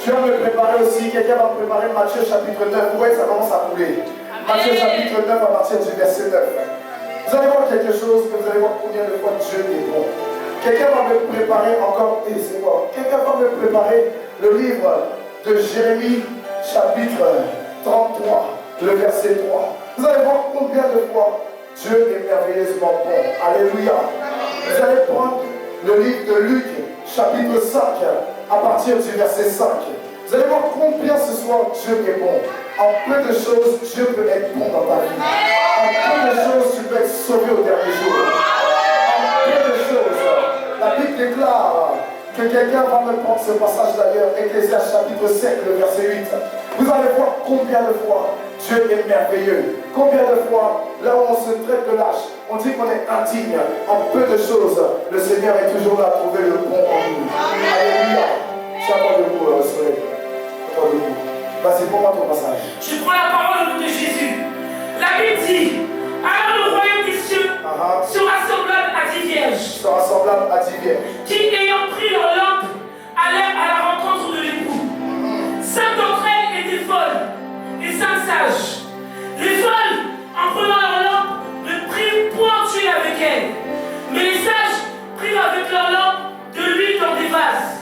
Tu vas me préparer aussi, quelqu'un va me préparer Matthieu chapitre 9. Vous voyez, ça commence à couler. Matthieu chapitre 9 à partir du verset 9. Vous allez voir quelque chose, que vous allez voir combien de fois Dieu est bon. Quelqu'un va me préparer encore, et c'est moi, quelqu'un va me préparer le livre de Jérémie chapitre 33, le verset 3. Vous allez voir combien de fois Dieu est merveilleusement bon. Alléluia. Vous allez prendre le livre de Luc chapitre 5 à partir du verset 5. Vous allez voir combien ce soir Dieu est bon. En peu de choses, Dieu peut être bon dans ta vie. En peu de choses, tu peux être sauvé au dernier jour. En peu de choses, la Bible déclare que quelqu'un va me prendre ce passage d'ailleurs, Ecclésiaste chapitre 7, le verset 8. Vous allez voir combien de fois Dieu est merveilleux. Combien de fois, là où on se traite de lâche, on dit qu'on est indigne. En peu de choses, le Seigneur est toujours là à trouver le bon en nous. Alléluia. Tiens pas debout, soleil. Attends debout. Vas-y, pour moi ton passage. Je prends la parole de Jésus. La Bible dit, alors le royaume des cieux sera semblable à 10 vierges. Sera semblable à 10 vierges. Qui, ayant pris leur lampe, allèrent à la rencontre de l'époux. 5 d'entre elles étaient folles et 5 sages. Les folles, en prenant leur lampe, ne prirent point tuer avec elles. Mais les sages prirent avec leur lampe de l'huile dans des vases.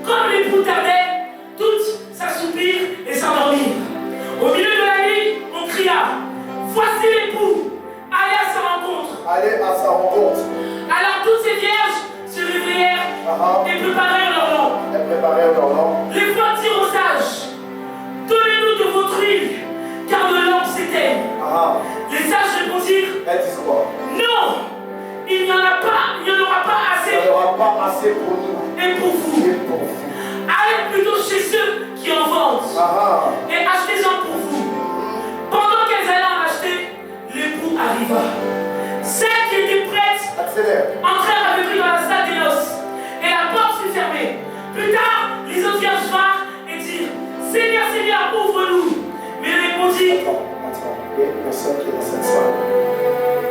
Comme l'époux tardait, toutes s'assoupirent et s'endormirent. Au milieu de la nuit, on cria, voici l'époux, allez à sa rencontre. Allez à sa rencontre. Alors toutes ces vierges se réveillèrent et préparèrent leur lampe. Elles préparèrent leur lampe. Les folles dirent aux sages, donnez-nous de votre huile, car nos lampes s'éteignent. Les sages répondirent, elles disent quoi? non, il n'y en aura pas assez. Il n'y en aura pas assez pour nous. Et pour vous. Et pour vous. Allez plutôt chez ceux qui en vendent et achetez-en pour vous. Pendant qu'elles allaient en acheter, l'époux arriva. Celles qui étaient prêtes entrèrent avec lui dans la salle des noces et la porte fut fermée. Plus tard, les autres vierges vinrent et dirent, Seigneur, Seigneur, ouvre-nous. Mais il répondit, attends, il y a une personne qui est dans cette salle.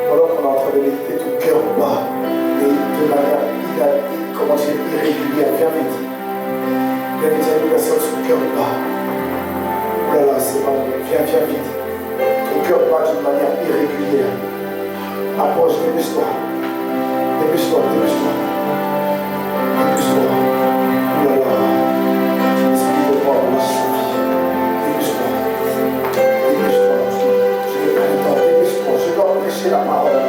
Alors qu'on est en train de méditer tout cœur bas et de manière irrégulière, viens vite. Viens vite, il y a une personne sur le cœur bas. Oh là là, c'est pas bon. Viens vite. Ton cœur bat d'une manière irrégulière. Approche, dépêche-toi. Dépêche-toi. Oh là là. Esprit de mort, lâche la vie. Dépêche-toi. Je n'ai pas le temps. Dépêche-toi. Je dois prêcher la parole.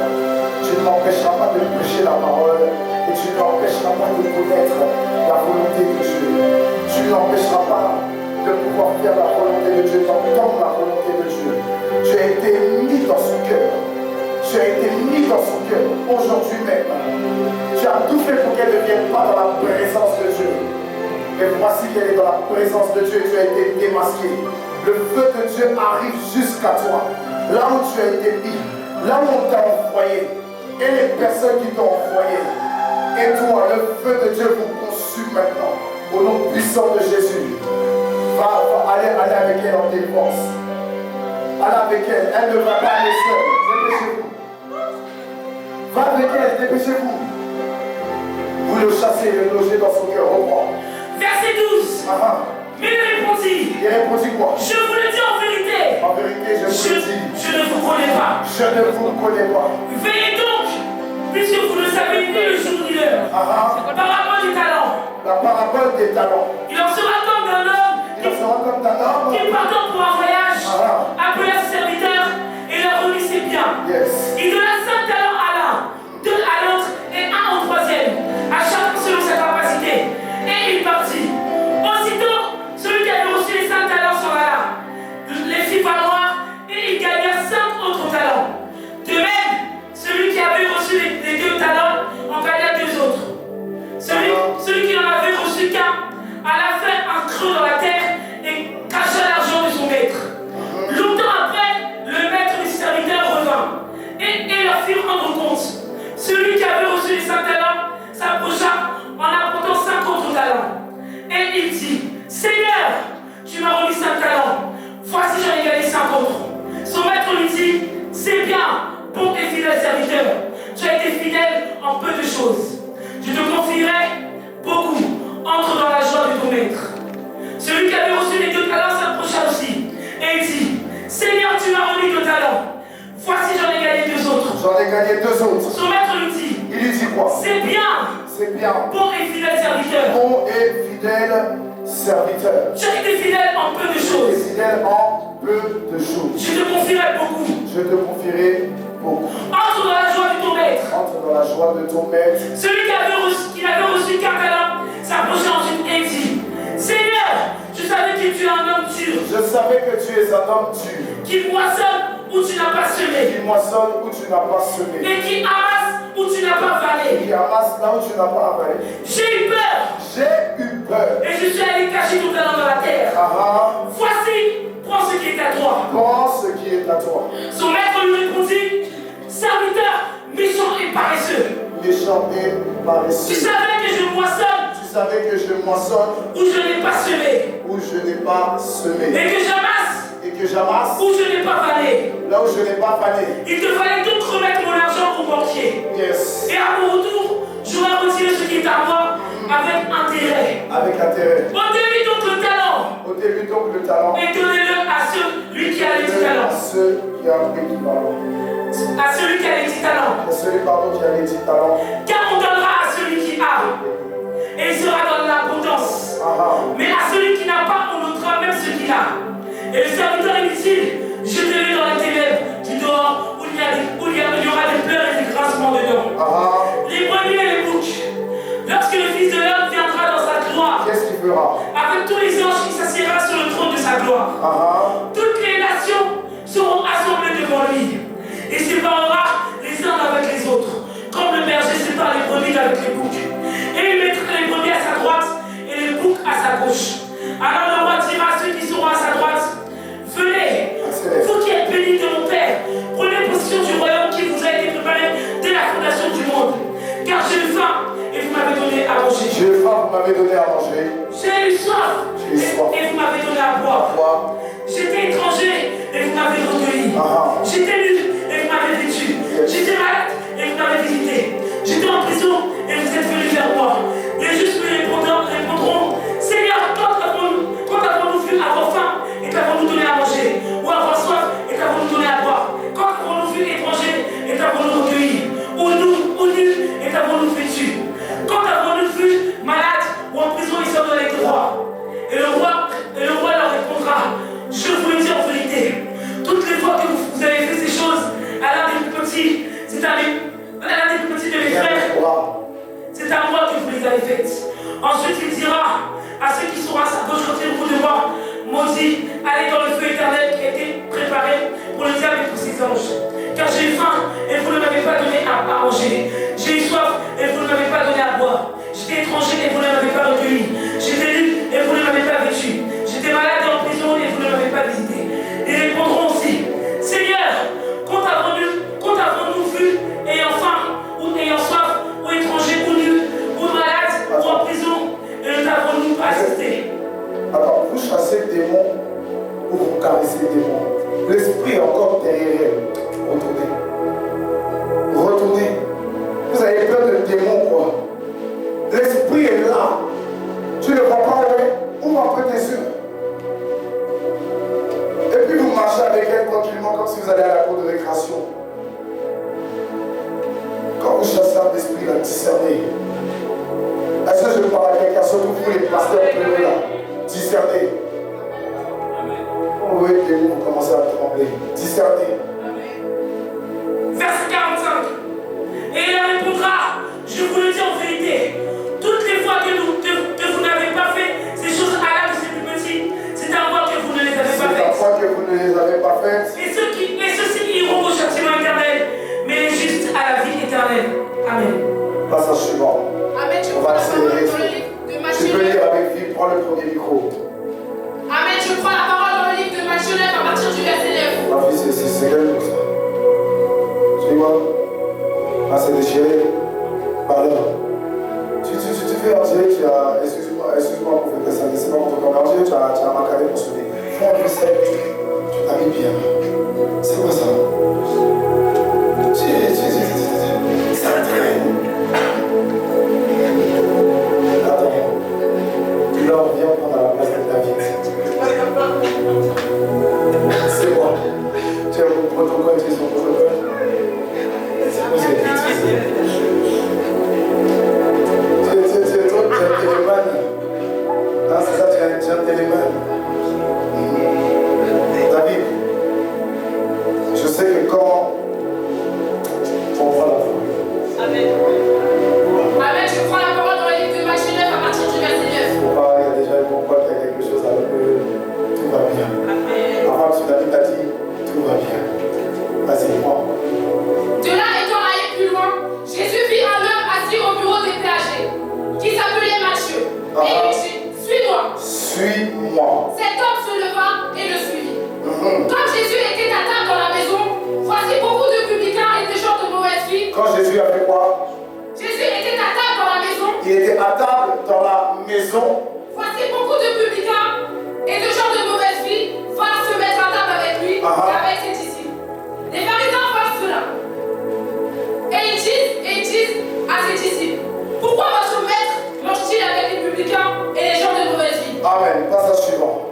Tu ne m'empêcheras pas de prêcher la parole. Et tu ne m'empêcheras pas de connaître la volonté de Dieu. Tu ne m'empêcheras pas de pouvoir faire la volonté de Dieu, d'entendre la volonté de Dieu. Tu as été mis dans son cœur. Tu as été mis dans son cœur aujourd'hui même. Tu as tout fait pour qu'elle ne vienne pas dans la présence de Dieu. Et voici qu'elle est dans la présence de Dieu et tu as été démasqué. Le feu de Dieu arrive jusqu'à toi. Là où tu as été mis, là où on t'a envoyé. Et les personnes qui t'ont envoyé. Et toi, le feu de Dieu vous consume maintenant. Au nom puissant de Jésus. Allez avec elle en délivrance. Allez avec elle. Elle ne va pas aller seule. Dépêchez-vous. Va avec elle. Dépêchez-vous. Vous le chassez, le logez dans son cœur. Reprends. Verset 12. Mais il répondit. Il répondit quoi? Je vous le dis en vérité. En vérité, je vous le dis. Je ne vous connais pas. Je ne vous connais pas. Veillez donc, puisque vous ne savez ni le jour ni l'heure. Parabole des talents. La parabole des talents. Il en sera comme d'un homme qui partant pour un voyage, appela ses serviteurs et leur remit ses biens. Il donna 5 talents à l'un, 2 à l'autre et 1 au troisième, à chacun selon sa capacité. Et il partit. Aussitôt, celui qui avait reçu les 5 talents s'en alla, les fit valoir et il gagna 5 autres talents. De même, celui qui avait reçu les 2 talents en gagna 2 autres. Celui qui n'en avait reçu qu'un alla faire un creux dans la terre et cacha l'argent de son maître. Longtemps après, le maître des serviteurs revint et leur fit rendre compte. Celui qui avait reçu les 5 talents s'approcha en apportant 5 autres talents. Et il dit, Seigneur, tu m'as remis 5 talents, voici j'en ai gagné 5 autres. Son maître lui dit, c'est bien, bon et fidèle serviteur, tu as été fidèle en peu de choses. Je te confierai beaucoup, entre dans la joie de ton maître. Celui envoyé deux autres. Son maître lui dit. Il lui dit quoi? C'est bien. C'est bien. Bon et fidèle serviteur. Bon et fidèle serviteur. Tu as été fidèle en peu de choses. Fidèle en peu de choses. Je te confierai beaucoup. Je te confierai beaucoup. Entre dans la joie de ton maître. Entre dans la joie de ton maître. Celui qui avait reçu 4 talents s'approcha ensuite et dit, Seigneur, je savais que tu es un homme dur. Je savais que tu es un homme dur. Qui moissonne où tu n'as pas semé. Qui moissonne où tu n'as pas semé. Et qui amasse où tu n'as pas valé. Qui amasse là où tu n'as pas avalé. J'ai eu peur. J'ai eu peur. Et je suis allé cacher ton talent dans la terre. Voici, prends ce qui est à toi. Prends ce qui est à toi. Son maître lui répondit, serviteur méchant et paresseux. Méchant et paresseux. Tu savais que je moissonne. Tu savais que je moissonne. Où je n'ai pas semé. Où je n'ai pas semé. Et que j'amasse. Et que j'amasse. Où je n'ai pas valé. Là où je n'ai pas fané. Il te fallait donc remettre mon argent au banquier. Yes. Et à mon retour, j'aurai retiré ce qui est à moi avec intérêt. Avec intérêt. Ôtez-lui donc le talent. Ôtez-lui donc le talent. Et donnez-le à celui qui a les 10 talents. À ceux qui ont l'équivalent. À celui qui a les 10 talents. À celui qui a les 10 talents. Car on donnera à celui qui a. Et il sera dans l'abondance. Mais à celui qui n'a pas, on ôtera même ce qu'il a. Et le serviteur inutile, jetez-le dans les ténèbres du dehors où il y aura des pleurs et des grincements dedans. Les brebis et les boucs. Lorsque le Fils de l'homme viendra dans sa gloire, qu'est-ce qu'il fera? avec tous les anges, il s'assiera sur le trône de sa gloire. Toutes les nations seront assemblées devant lui. Il séparera les uns avec les autres, comme le berger sépare les brebis avec les boucs. Et il mettra les brebis à sa droite et les boucs à sa gauche. Alors le roi dira à ceux qui seront à sa droite, venez, vous qui êtes bénis de mon Père, prenez possession du royaume qui vous a été préparé dès la fondation du monde. Car j'ai eu faim et vous m'avez donné à manger. J'ai eu faim, vous m'avez donné à manger. J'ai eu soif et vous m'avez donné à boire. J'étais étranger et vous m'avez recueilli. J'étais nu et vous m'avez vêtu. J'étais malade et vous m'avez visité. J'étais en prison et vous êtes venus vers moi. Les justes me répondront, Seigneur, quand avons-nous vu avoir faim et qu'avons-nous donné à manger? Ou avoir soif et qu'avons-nous donné à boire? Quand avons-nous vu étranger et qu'avons-nous recueilli? Ou nus et qu'avons-nous vêtu? Quand avons-nous vu malade ou en prison et sommes dans les droits? Et le roi leur répondra, je vous le dis en vérité, toutes les fois que vous avez fait ces choses à l'un des plus petits, c'est à l'un des plus petits de mes frères, c'est à moi que vous les avez faites. Ensuite il dira à ceux qui seront à sa gauche, retirez-vous de moi, maudits, allez dans le feu éternel qui a été préparé pour le diable et pour ses anges. Car j'ai eu faim et vous ne m'avez pas donné à manger. J'ai eu soif et vous ne m'avez pas donné à boire. J'étais étranger et vous ne m'avez pas recueilli. J'étais nu et vous ne m'avez pas vêtu. J'étais malade et en prison et vous ne m'avez pas visité. Ils répondront aussi, Seigneur, quand avons-nous vu ayant faim ou ayant soif ou étranger ou nu ou malade ou en prison et ne t'avons-nous pas assisté? Alors, vous chassez le démon ou vous caressez le démon. L'esprit est encore derrière elle. Retournez. Retournez. Vous avez peur de démon, quoi. L'esprit est là. Tu ne vois pas, ouais. Ouvre un peu tes yeux. Et puis vous marchez avec elle tranquillement comme si vous allez à la cour de récréation. Quand vous chassez un esprit, la discerner. Est-ce que je parle à quelqu'un, surtout vous les pasteurs pleurés là? Discerner. Quand vous voyez les mots, vous commencez à trembler. Discerner. Verset 45. Et il leur répondra, je vous le dis en vérité, toutes les fois que vous n'avez pas fait ces choses à l'un de ces plus petits, c'est à moi que vous ne les avez pas faites. C'est à moi que vous ne les avez pas faites. Et ceux-ci iront au châtiment éternel, mais les justes à la vie éternelle. Amen. Passage suivant. Amen. On va accélérer. Tu peux lire avec vie, prends le premier micro. Amen. Je prends la parole dans le livre de Matthieu 9 à partir du verset 9. Ma fille, c'est quel pour ça? Tu vois? Ah, c'est déchiré. Pardon. Tu fais en dirait que tu as. Excuse-moi pour faire ça, c'est pas contre ton en dirait que tu as macadé pour souder. Fais un peu ça. Tu t'as mis bien. C'est quoi ça? Ça traîne. Attends. Tu leur viens prendre à la place de David. C'est quoi? Tu as mon protocole, tu es son protocole. C'est quoi ça? Ah, c'est ça, tu as les mains. David, je sais que quand on voit la foi. Amen. Amen. Je prends la parole dans le livre de Matthieu 9 à partir du verset 9. Pourquoi il y a déjà un bon pote qui a quelque chose alors que tout va bien. Avant que David t'a dit, tout va bien. Vas-y, prends. De là étant allé plus loin, Jésus vit un homme assis au bureau des péagers, qui s'appelait Matthieu. Et il lui dit, suis-moi. Suis-moi. Cet homme se leva et le suivit. Comme Jésus était à table dans la maison, voici beaucoup de publicains et des gens de mauvaise vie. Quand Jésus a fait quoi? Jésus était à table dans la maison. Il était à table dans la maison. Voici beaucoup de publicains et de gens de mauvaise vie vinrent se mettre à table avec lui et avec ses disciples. Les pharisiens voient cela. Et ils disent à ses disciples, pourquoi votre maître mange-t-il avec les publicains et les gens de mauvaise vie? Amen. Passage suivant.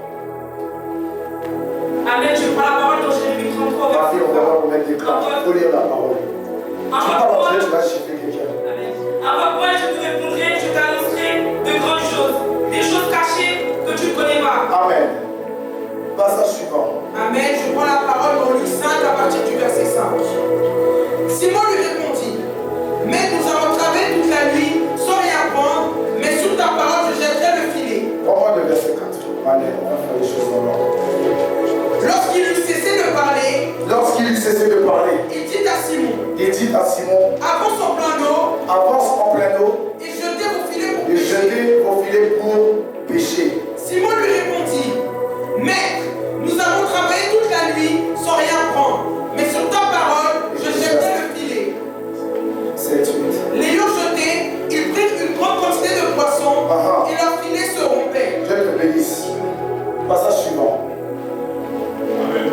Amen. Je prends la parole dans Jérémie 33. Parti, on va voir pour mettre des plans. Il faut lire la parole. Tu vas chiffrer quelqu'un. À ma voix, je te répondrai, je t'annoncerai de grandes choses, des choses cachées que tu ne connais pas. Amen. Passage suivant. Amen. Je prends la parole dans Luc 5 à partir du verset 5. Simon lui répondit, mais nous avons travaillé toute la nuit sans rien prendre, mais sur ta parole je jetterai le filet. Prends-moi le verset 4. Allez, on va faire les choses dans l'ordre. Lorsqu'il eut cessé de parler, il dit à Simon, avance en plein eau, en plein eau, et jetez vos filets pour et pêcher. jetez vos filets pour pêcher. Simon lui répondit, Maître, nous avons travaillé toute la nuit sans rien prendre, mais sur ta parole, je jetterai le filet. 7, 8. L'ayant jeté, ils prirent une grande quantité de poissons et leurs filets se rompaient. Dieu te bénisse. Passage suivant. Amen.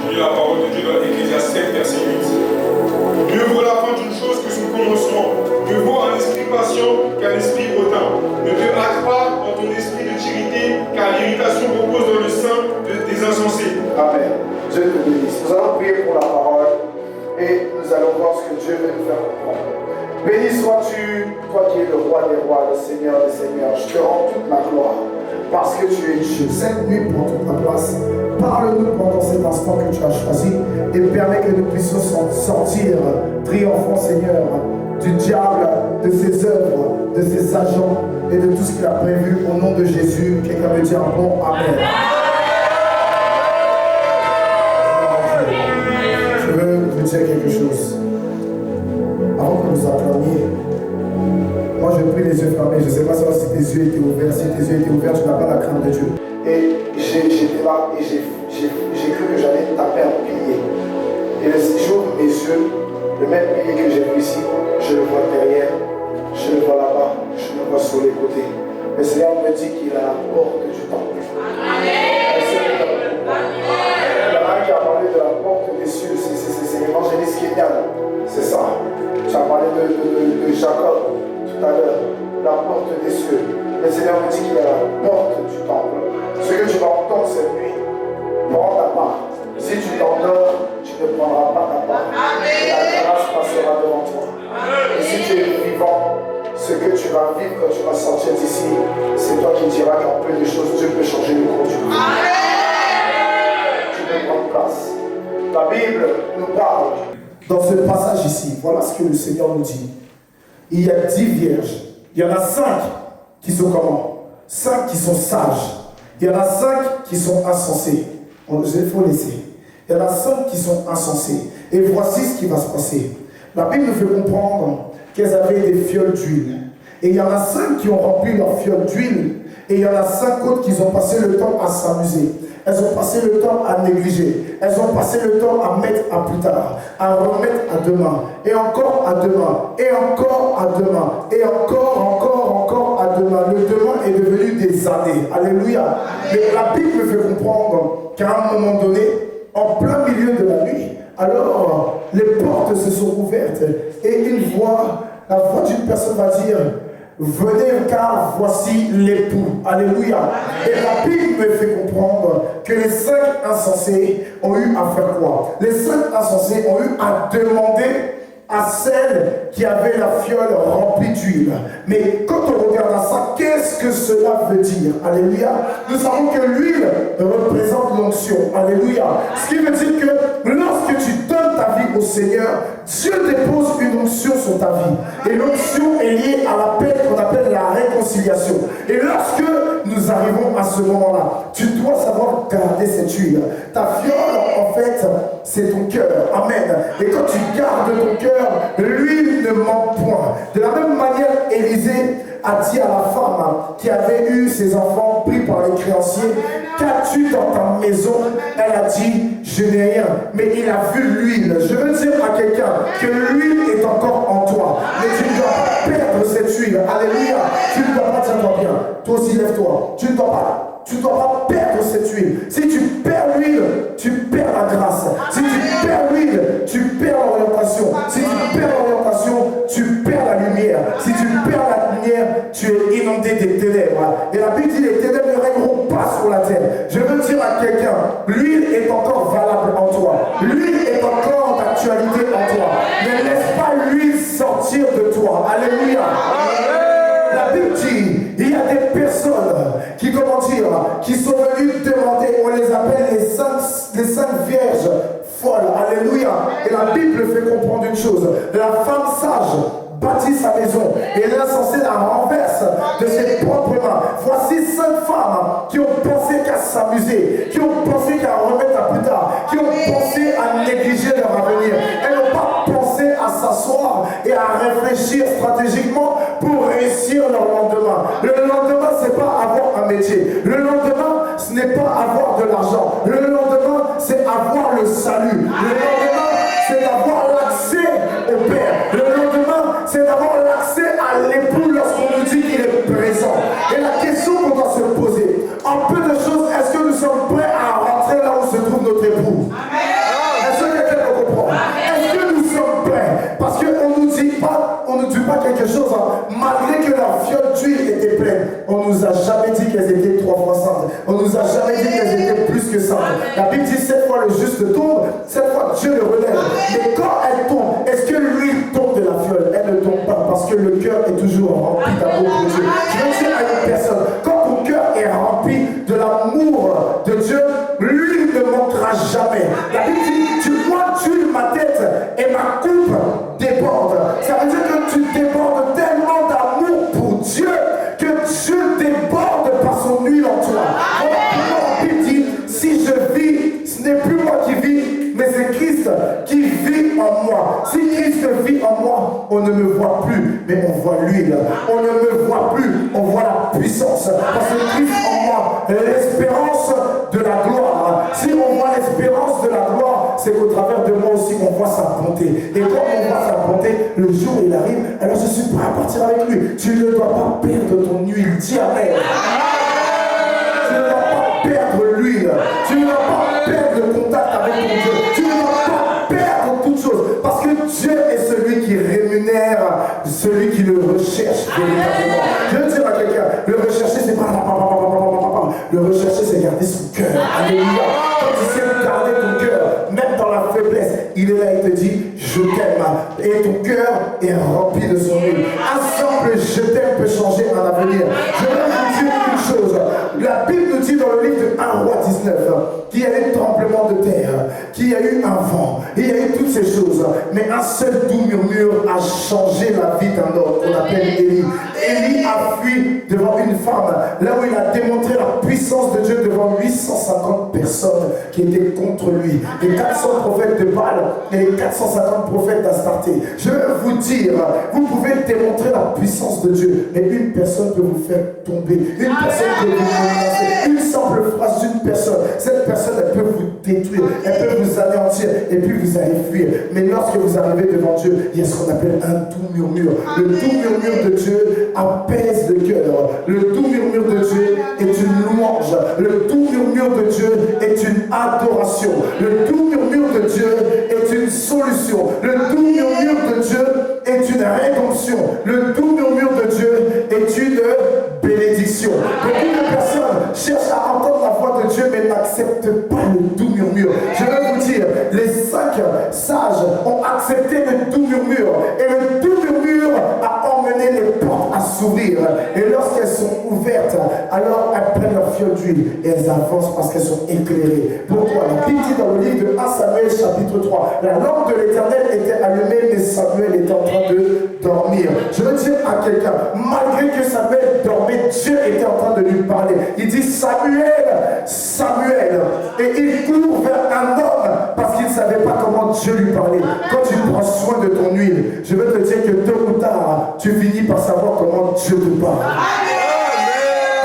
Je lis la parole de Dieu dans Ecclésiaste 7, verset 8. Mieux vaut la fin d'une chose que son commencement. Mieux vaut un esprit patient qu'un esprit hautain. Ne te hâte pas en ton esprit de charité, car l'irritation repose dans le sein des insensés. Amen. Dieu te bénisse. Nous allons prier pour la parole et nous allons voir ce que Dieu veut nous faire comprendre. Béni sois-tu, toi qui es le roi des rois, le Seigneur des seigneurs. Je te rends toute la gloire parce que tu es Dieu. Cette nuit, prends toute ta place. Parle-nous pendant cet instant que tu as choisi et permets que nous puissions sortir triomphant, Seigneur, du diable, de ses œuvres, de ses agents et de tout ce qu'il a prévu au nom de Jésus. Quelqu'un me dit un bon Amen. Je veux vous dire quelque chose. Avant que vous acclamiez, moi je prie les yeux fermés. Je ne sais pas si tes yeux étaient ouverts. Si tes yeux étaient ouverts, tu n'as pas la crainte de Dieu. Et j'étais là et j'ai cru que j'allais taper un pilier. Et le jour mes yeux, le même pilier que j'ai vu ici, je le vois derrière, je le vois là-bas, je le vois sur les côtés. Le Seigneur me dit qu'il est à la porte du temple. Amen. Il y en a un qui a parlé de la porte des cieux, c'est l'évangéliste Kenyan. C'est ça. Tu as parlé de Jacob tout à l'heure, la porte des cieux. Le Seigneur me dit qu'il est à la porte du temple. Ce que tu vas entendre cette nuit, prends ta part. Si tu t'endors, tu ne prendras pas ta part. Et la grâce passera devant toi. Et si tu es vivant, ce que tu vas vivre quand tu vas sortir d'ici, c'est toi qui diras qu'en peu de choses, Dieu peut changer le cours du monde. Tu peux prendre place. La Bible nous parle. Dans ce passage ici, voilà ce que le Seigneur nous dit. Il y a 10 vierges. Il y en a 5 qui sont comment? 5 qui sont sages. Il y en a 5 qui sont insensés. Il faut laisser. Il y en a 5 qui sont insensés. Et voici ce qui va se passer. La Bible nous fait comprendre qu'elles avaient des fioles d'huile. Et il y en a 5 qui ont rempli leurs fioles d'huile. Et il y en a 5 autres qui ont passé le temps à s'amuser. Elles ont passé le temps à négliger. Elles ont passé le temps à mettre à plus tard, à remettre à demain, et encore à demain, et encore à demain, et encore à demain. Le demain est devenu des années. Alléluia. Mais la Bible me fait comprendre qu'à un moment donné, en plein milieu de la nuit, alors les portes se sont ouvertes et la voix d'une personne va dire: venez car voici l'époux. Alléluia. Et la Bible me fait comprendre que les 5 insensés ont eu à faire quoi? Les 5 insensés ont eu à demander à celle qui avait la fiole remplie d'huile. Mais quand on regarde à ça, qu'est-ce que cela veut dire? Alléluia. Nous savons que l'huile représente l'onction. Alléluia. Ce qui veut dire que lorsque tu donnes ta vie au Seigneur, Dieu dépose une onction sur ta vie. Et l'onction est liée à l'appel qu'on appelle la réconciliation. Et lorsque nous arrivons à ce moment-là, tu dois savoir garder cette huile. Ta fiole, en fait, c'est ton cœur. Amen. Et quand tu gardes ton cœur, l'huile ne manque point. De la même manière, Élisée a dit à la femme qui avait eu ses enfants pris par les créanciers, qu'as-tu dans ta maison? Elle a dit, je n'ai rien. Mais il a vu l'huile. Je veux dire à quelqu'un que l'huile est encore en toi. Mais tu ne dois pas perdre cette huile. Alléluia. Tu ne dois pas, tiens-toi bien. Toi aussi, lève-toi. Tu ne dois pas. Tu ne dois pas perdre cette huile. Si tu perds l'huile, tu perds la grâce. Si tu perds l'huile, tu perds l'orientation. Si tu perds l'orientation, tu perds la lumière. Si tu perds la lumière, tu es inondé des ténèbres. Et la Bible dit, les ténèbres ne règneront pas sur la terre. Je veux dire à quelqu'un, l'huile est encore valable en toi. L'huile est encore d'actualité en toi. Ne laisse pas l'huile sortir de toi. Alléluia. La Bible dit, il y a des personnes qui, comment dire, qui sont venues demander, on les appelle les cinq vierges folles. Alléluia. Et la Bible fait comprendre une chose. La femme sage bâtit sa maison et l'insensé la renverse de ses propres mains. Voici 5 femmes qui ont pensé qu'à s'amuser, qui ont pensé qu'à remettre à plus tard, qui ont pensé à négliger leur avenir. Elles n'ont pas pensé à s'asseoir et à réfléchir stratégiquement pour réussir leur lendemain. Le lendemain, c'est pas avoir un métier. Le lendemain, ce n'est pas avoir de l'argent. Le lendemain, c'est avoir le salut. Le lendemain, c'est d'avoir l'accès au Père. Le lendemain, c'est d'avoir l'accès à l'époux lorsqu'on nous dit qu'il est présent. Et la question qu'on doit se poser, en peu de choses, est-ce que nous sommes prêts à rentrer là où se trouve notre époux? Est-ce que quelqu'un me comprend? Est-ce que nous sommes prêts? Parce qu'on ne nous dit pas quelque chose, malgré que la fiole d'huile était pleine. On nous a jamais dit qu'elles étaient 3 fois saintes. On nous a jamais dit qu'elles étaient plus que saintes. La Bible dit 7 fois le juste tombe, 7 fois Dieu le relève. Mais quand elle tombe, est-ce que l'huile tombe de la fiole? Elle ne tombe pas parce que le cœur est toujours rempli d'amour pour Dieu. Je veux dire à une personne, quand ton cœur est rempli de l'amour de Dieu, l'huile ne manquera jamais. La Bible dit, tu vois-tu ma tête et ma coupe déborde. Ça veut dire que tu débordes tellement d'amour pour Dieu que Dieu déborde par son huile en toi. La Bible dit, si je vis, ce n'est plus moi qui vis, mais c'est Christ qui vit en moi. Si Christ vit en moi, on ne me voit plus, mais on voit l'huile. On ne me voit plus, on voit la puissance. Parce que Christ en moi, l'espérance de la gloire. Si on voit l'espérance de la gloire, c'est qu'au travers de moi aussi, on voit sa bonté. Et quand on voit sa bonté, le jour où il arrive, alors je suis prêt à partir avec lui. Tu ne dois pas perdre ton huile. Dis amen. Tu ne dois pas perdre l'huile. Tu ne dois pas perdre le contact avec ton Dieu. Tu ne dois pas perdre toute chose. Parce que Dieu est celui qui rémunère celui qui le recherche véritablement. Je veux dire à quelqu'un, le rechercher, c'est pas le rechercher, c'est garder son cœur. Alléluia. Quand tu sais garder ton cœur, même dans la faiblesse, il est là, il te dit, je t'aime. Et ton cœur est rempli de son huile. Un simple je t'aime peut changer un avenir. Je veux vous dire une chose. La Bible nous dit dans le livre de 1 Roi 19 qu'il y a eu un tremblement de terre, qu'il y a eu un vent, il y a eu toutes ces choses. Mais un seul doux murmure a changé la vie d'un homme qu'on appelle Élie. Élie a fui devant une femme, là où il a démontré la puissance de Dieu devant 850 personnes qui étaient contre lui. Les 400 prophètes de Baal et les 450 prophètes d'Astarté. Je veux vous dire, vous pouvez démontrer la puissance de Dieu, mais une personne peut vous faire tomber. Une personne peut vous menacer. Une simple phrase d'une personne, cette personne, elle peut vous détruire, elle peut vous anéantir, et puis vous allez fuir. Mais lorsque vous arrivez devant Dieu, il y a ce qu'on appelle un doux murmure. Le doux murmure de Dieu apaise le cœur. Le doux murmure de Dieu est une louange. Le doux murmure de Dieu est une adoration. Le doux murmure de Dieu est une solution. Le doux murmure de Dieu est une rédemption. Le doux murmure de Dieu est une bénédiction. Beaucoup de personnes cherchent à entendre la voix de Dieu mais n'acceptent pas le doux murmure. Je veux vous dire, les 5 sages ont accepté accepté le doux murmure. Et le doux murmure a emmené les portes à s'ouvrir. Et lorsqu'elles sont ouvertes, alors elles prennent leur fiole d'huile et elles avancent parce qu'elles sont éclairées. Pourquoi? La Bible dit dans le livre de 1 Samuel chapitre 3, la lampe de l'Éternel était allumée, mais Samuel était en train de dormir. Je veux dire à quelqu'un, malgré que Samuel dormait, Dieu était en train de lui parler. Il dit Samuel, Samuel. Et il court vers un homme parce qu'il ne savait pas comment Dieu lui parlait. Quand tu prends soin de ton huile, je veux te dire que tôt ou tard, tu finis par savoir comment Dieu te parle.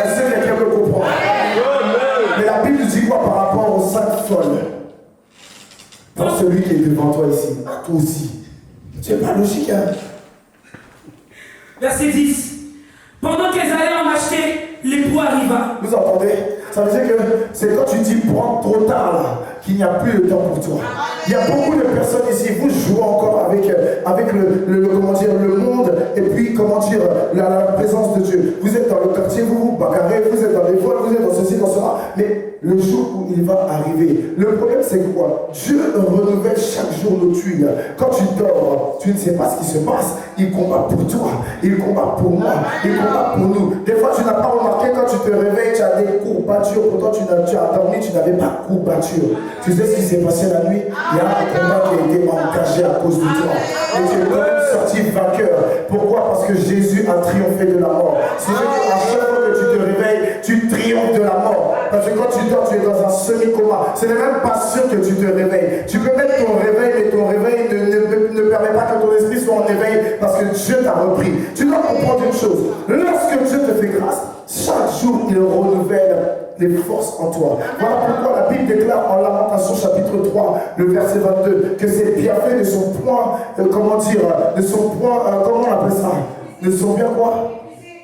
Est-ce que quelqu'un me comprend? Mais la Bible dit quoi par rapport aux 5 folles? Pour celui qui est devant toi ici, à toi aussi. C'est pas logique, hein? Verset 10. Pendant qu'elles allaient en acheter, l'époux arriva. Vous entendez? Ça veut dire que c'est quand tu dis prends trop tard là, qu'il n'y a plus de temps pour toi. Il y a beaucoup de personnes ici, vous jouez encore avec comment dire, le monde et puis comment dire, la présence de Dieu. Vous êtes dans le quartier, vous bagarrez, vous êtes dans les voies, vous êtes dans ceci, dans cela, mais le jour où il va arriver, le problème c'est quoi? Dieu renouvelle chaque jour nos tuiles. Quand tu dors, tu ne sais pas ce qui se passe. Il combat pour toi, il combat pour moi, il combat pour nous. Des fois tu n'as pas remarqué quand tu te réveilles, tu as des courbatures, pourtant tu as dormi, tu n'avais pas de courbatures. Tu sais ce qui s'est passé la nuit? Il y a un combat qui a été engagé à cause de toi. Et tu es même sorti vainqueur. Pourquoi? Parce que Jésus a triomphé de la mort. C'est à chaque fois que tu te réveilles, tu triomphes de la mort. Parce que quand tu dors, tu es dans un semi-coma. Ce n'est même pas sûr que tu te réveilles. Tu peux mettre ton réveil, mais ton réveil ne permet pas que ton esprit soit en éveil parce que Dieu t'a repris. Tu dois comprendre une chose. Lorsque Dieu te fait grâce, chaque jour, il renouvelle les forces en toi. Voilà pourquoi la Bible déclare en Lamentation chapitre 3, le verset 22, que ces bienfaits ne sont point, comment on appelle ça? Ne sont bien quoi?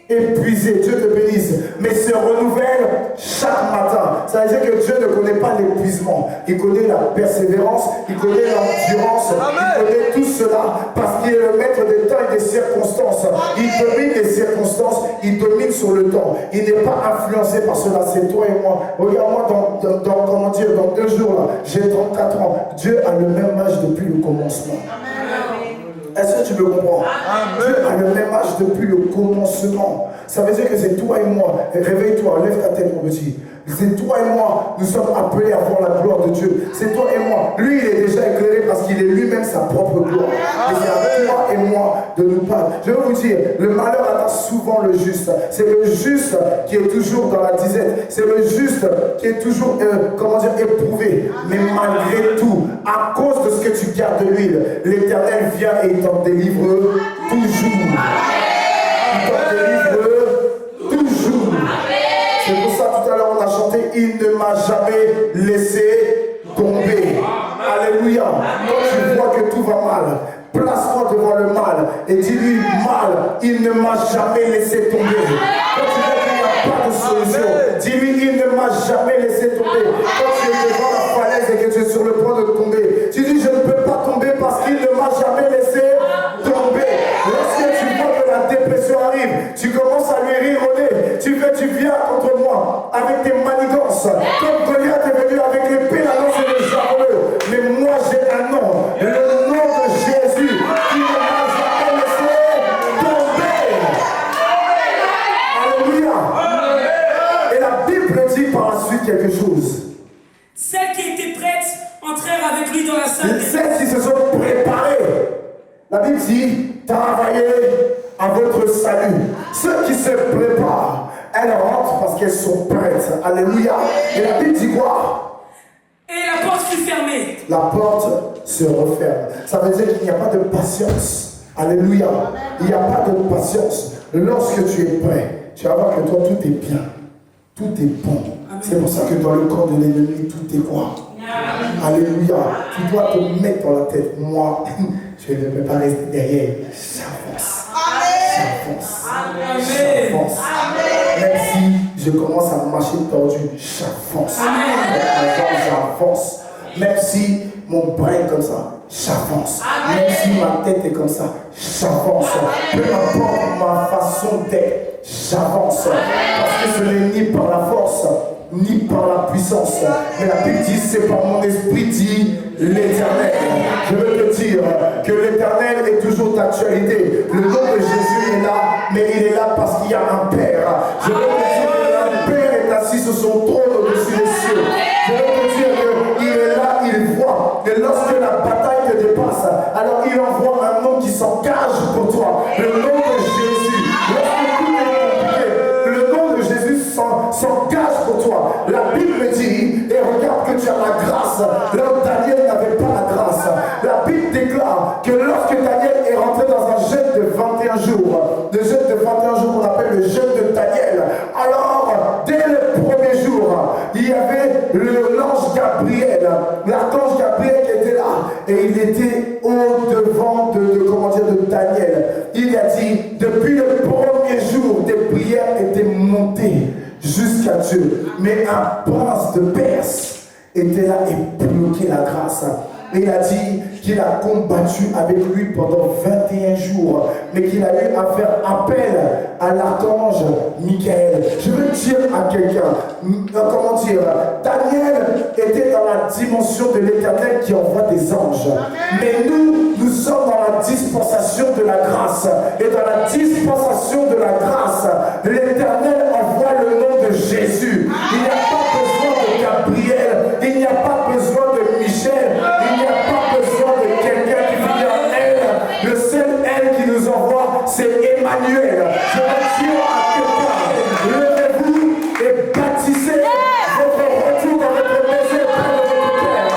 Épuisé, Dieu te bénisse, mais se renouvelle chaque matin. Ça veut dire que Dieu ne connaît pas l'épuisement, il connaît la persévérance, il connaît l'endurance, il connaît tout cela parce qu'il est le maître des temps et des circonstances. Il domine les circonstances, il domine sur le temps. Il n'est pas influencé par cela, c'est toi et moi. Regarde-moi dans 2 jours là, j'ai 34 ans. Dieu a le même âge depuis le commencement. Est-ce que tu me comprends? Dieu a le même âge depuis le commencement. Ça veut dire que c'est toi et moi. Réveille-toi, lève ta tête, mon petit. C'est toi et moi, nous sommes appelés à voir la gloire de Dieu. C'est toi et moi. Lui, il est déjà éclairé parce qu'il est lui-même sa propre gloire. Et c'est à toi et moi de nous parler. Je veux vous dire, le malheur attend souvent le juste. C'est le juste qui est toujours dans la disette. C'est le juste qui est toujours, éprouvé. Mais malgré tout, à cause de ce que tu gardes de l'huile, l'Éternel vient et t'en délivre toujours. Il t'en délivre toujours. C'est pour ça tout à l'heure on a chanté « Il ne m'a jamais laissé tomber ». Alléluia. Quand tu vois que tout va mal, place-toi devant le mal et dis-lui « Mal, il ne m'a jamais laissé tomber ». Quand tu vois qu'il n'y a pas de solution, dis-lui « Il ne m'a jamais laissé tomber ». Quand tu es devant la falaise et que tu es sur le point de tomber, tu dis « Je ne peux pas tomber parce qu'il ne m'a jamais laissé tomber ». Lorsque tu vois que la dépression arrive, tu commences à lui rire au nez. Tu viens contre moi avec tes manigances. Comme Goliath est venu avec l'épée, la lance et le javelot. Mais moi j'ai un nom, le nom de Jésus, qui ne m'a jamais laissé tomber. Alléluia. Et la Bible dit par la suite quelque chose. Celles qui étaient prêtes entrèrent avec lui dans la salle. Celles qui se sont préparées. La Bible dit, travaillez à votre salut. Ceux qui se préparent, elles rentrent parce qu'elles sont prêtes. Alléluia. Et la Bible dit quoi? Et la porte fut fermée. La porte se referme. Ça veut dire qu'il n'y a pas de patience. Alléluia. Il n'y a pas de patience. Lorsque tu es prêt, tu vas voir que toi, tout est bien. Tout est bon. C'est pour ça que dans le corps de l'ennemi, tout est quoi? Alléluia. Tu dois te mettre dans la tête. Moi, je ne peux pas rester derrière. J'avance. J'avance. Même si je commence à marcher tordu, j'avance. J'avance. Même si mon bras est comme ça, j'avance. Même si ma tête est comme ça, j'avance. Peu importe ma façon d'être, j'avance. Parce que ce n'est ni par la force, ni par la puissance. Mais la Bible dit, c'est par mon esprit, dit l'Éternel. Je veux te dire que l'Éternel est toujours d'actualité. Le nom de Jésus est là, mais il est là parce qu'il y a un Père. Je veux te dire que un Père est assis sur son trône au-dessus des cieux. Je veux te dire qu'il est là, il voit. Et lorsque la bataille te dépasse, alors il envoie un nom qui s'engage pour toi. Le nom de Jésus. Lorsque tout est compliqué, le nom de Jésus s'engage pour toi. La Bible dit, et regarde que tu as la grâce, là où Daniel n'avait pas la grâce. La Bible déclare que lorsque Daniel est rentré dans un jeûne de 21 jours, le jeûne de 21 jours qu'on appelle le jeûne de Daniel, alors dès le premier jour, il y avait l'ange Gabriel, l'archange Gabriel qui était là, et il était au-devant de Daniel. Il a dit, depuis le premier jour, des prières étaient montées jusqu'à Dieu. Mais un prince de Perse était là et bloquait la grâce. Et il a dit qu'il a combattu avec lui pendant 21 jours, mais qu'il a eu à faire appel à l'archange Michael. Je veux dire à quelqu'un, Daniel était dans la dimension de l'Éternel qui envoie des anges. Mais nous sommes dans la dispensation de la grâce. Et dans la dispensation de la grâce, l'Éternel envoie le nom de Jésus. Il n'y a pas besoin de Gabriel, il n'y a pas besoin de Michel, il n'y a pas besoin de quelqu'un qui vient en elle. Le seul elle qui nous envoie, c'est Emmanuel. Je veux dire à quelqu'un, levez-vous et bâtissez votre retour dans votre maison près de votre Père.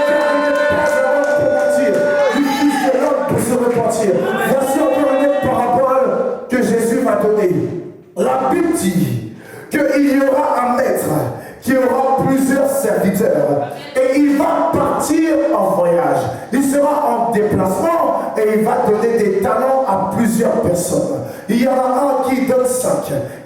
Car il n'est pas un homme pour mentir, ni fils de l'homme pour se repentir. Voici encore une autre parabole que Jésus m'a donnée. La Bible dit qu'il y aura un maître qui aura plusieurs serviteurs et il va partir en voyage. Il sera en déplacement et il va donner des talents à plusieurs personnes. Il y en a un qui donne 5.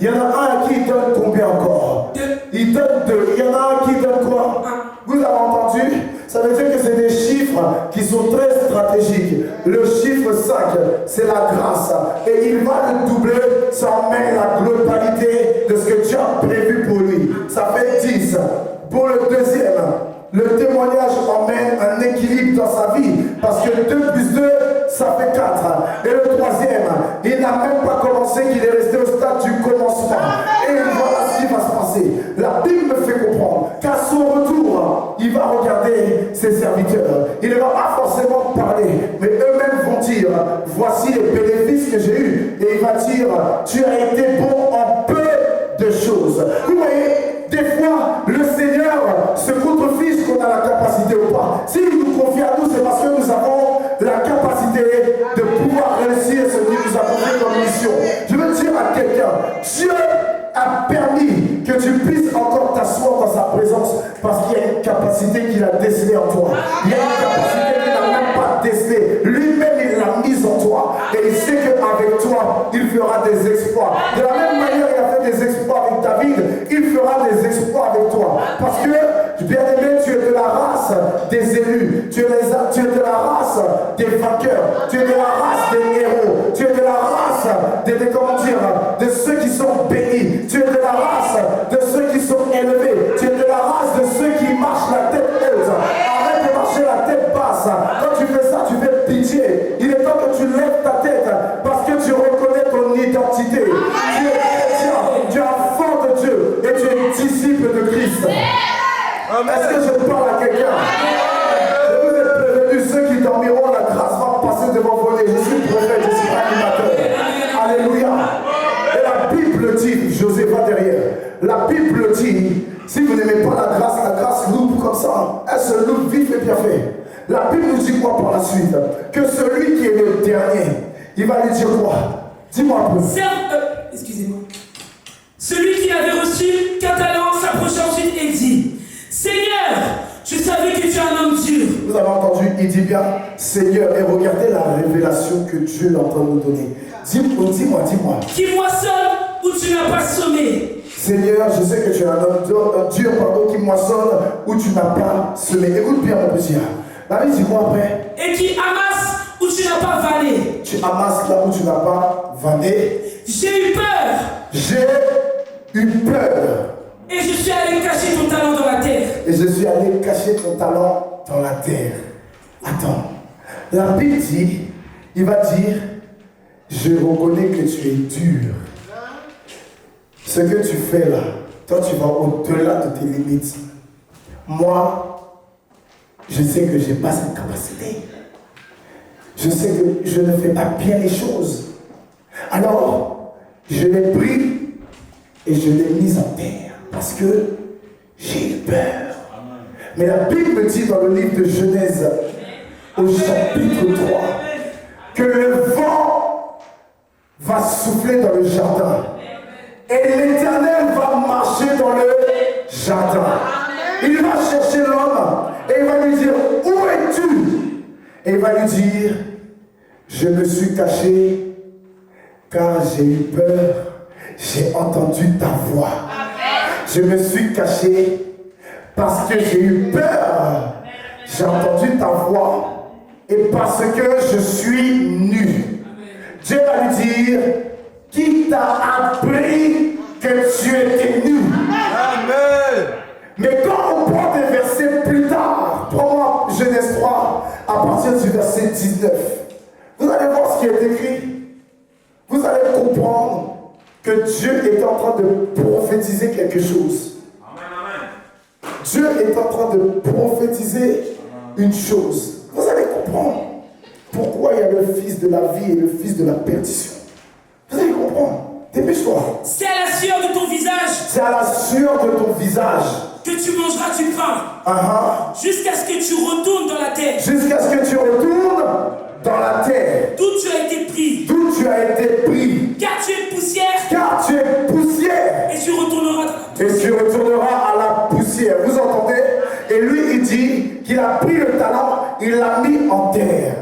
Il y en a un qui donne combien encore? Il donne 2. Il y en a un qui donne quoi? Vous avez entendu? Ça veut dire que c'est des chiffres qui sont très stratégiques. Le chiffre 5, c'est la grâce. Et il va le doubler, ça emmène la globalité de ce que Dieu a prévu pour lui. Ça fait 10. Pour le deuxième, le témoignage emmène un équilibre dans sa vie. Parce que 2 plus 2, ça fait 4. Et le troisième, il n'a même pas commencé, qu'il est resté au stade du commencement. Et voilà ce qui va se passer. La Bible me fait comprendre qu'à son retour, il va regarder ses serviteurs. Il ne va pas forcément parler, mais eux-mêmes vont dire, voici les bénéfices que j'ai eus. Et il va dire, tu as été bon en peu de choses. Vous voyez, des fois, le Seigneur se contrefiche qu'on a la capacité ou pas. S'il nous confie à nous, c'est parce que nous avons la capacité de pouvoir réussir ce qu'il nous a confié comme mission. Je veux dire à quelqu'un, Dieu a permis que tu puisses encore t'asseoir dans sa présence parce qu'il y a une capacité qu'il a décelée en toi. Il y a une capacité qu'il n'a même pas décelée. Lui-même, il l'a mise en toi. Et il sait qu'avec toi, il fera des exploits. De la même manière, il a fait des exploits avec David, il fera des exploits avec toi. Parce que, bien aimé, tu es de la race des élus. Tu es de la race des vainqueurs. Tu es de la race des héros. Tu es de la race de ceux qui sont bénis. Tu es de la race de ceux qui sont élevés. Tu es de la race de ceux qui marchent la tête haute. Arrête de marcher la tête basse. Quand tu fais ça, tu fais pitié. Il est temps que tu lèves ta tête parce que tu reconnais ton identité. Tu es chrétien, tu es enfant de Dieu et tu es disciple de Christ. Est-ce que je parle à quelqu'un? Je vous ai prévenu, ceux qui dormiront, la grâce va passer devant vous. Je suis prophète, je suis animateur. Alléluia. Et la Bible dit, José va derrière, la Bible dit, si vous n'aimez pas la grâce loupe comme ça, elle se loupe vif et bien fait. La Bible nous dit quoi par la suite? Que celui qui est le dernier, il va lui dire quoi? Dis-moi un peu. Excusez-moi. Celui qui avait reçu 4 talents s'approche ensuite et dit, Seigneur, je savais que tu es un homme dur. Vous avez entendu, il dit bien, Seigneur, et regardez la révélation que Dieu est en train de nous donner. Dis-moi. Qui moissonne où tu n'as pas semé. Seigneur, je sais que tu es un homme dur, qui moissonne où tu n'as pas semé. Écoute bien, mon petit. La vie dit quoi après? Et qui amasse où tu n'as pas vanné. Tu amasses là où tu n'as pas vanné. J'ai eu peur. J'ai eu peur. Et je suis allé cacher ton talent dans la terre. Et je suis allé cacher ton talent dans la terre. Attends. La Bible dit, il va dire, je reconnais que tu es dur. Ce que tu fais là, toi tu vas au-delà de tes limites. Moi, je sais que je n'ai pas cette capacité. Je sais que je ne fais pas bien les choses. Alors, je l'ai pris et je l'ai mis en terre parce que j'ai eu peur. Mais la Bible dit dans le livre de Genèse, au chapitre 3, que le vent va souffler dans le jardin et l'Éternel va marcher dans le jardin. Il va chercher l'homme et il va lui dire, où es-tu? Et il va lui dire, je me suis caché car j'ai eu peur, j'ai entendu ta voix. Je me suis caché parce que j'ai eu peur, j'ai entendu ta voix et parce que je suis nu. Dieu va lui dire, qui t'a appris que tu étais nu? Amen. Mais quand on prend des versets plus tard, prends Genèse 3, à partir du verset 19, vous allez voir ce qui est écrit. Vous allez comprendre que Dieu est en train de prophétiser quelque chose. Amen. Dieu est en train de prophétiser une chose. Vous allez comprendre pourquoi il y a le fils de la vie et le fils de la perdition. Vous allez comprendre. Dépêche-toi. C'est à la sueur de ton visage. C'est à la sueur de ton visage que tu mangeras du pain. Jusqu'à ce que tu retournes dans la terre. Jusqu'à ce que tu retournes dans la terre. D'où tu as été pris. D'où tu as été pris. Car tu es poussière. Car tu es poussière. Et tu retourneras dans la terre. Et tu retourneras à la poussière. Vous entendez? Et lui, il dit qu'il a pris le talent, il l'a mis en terre.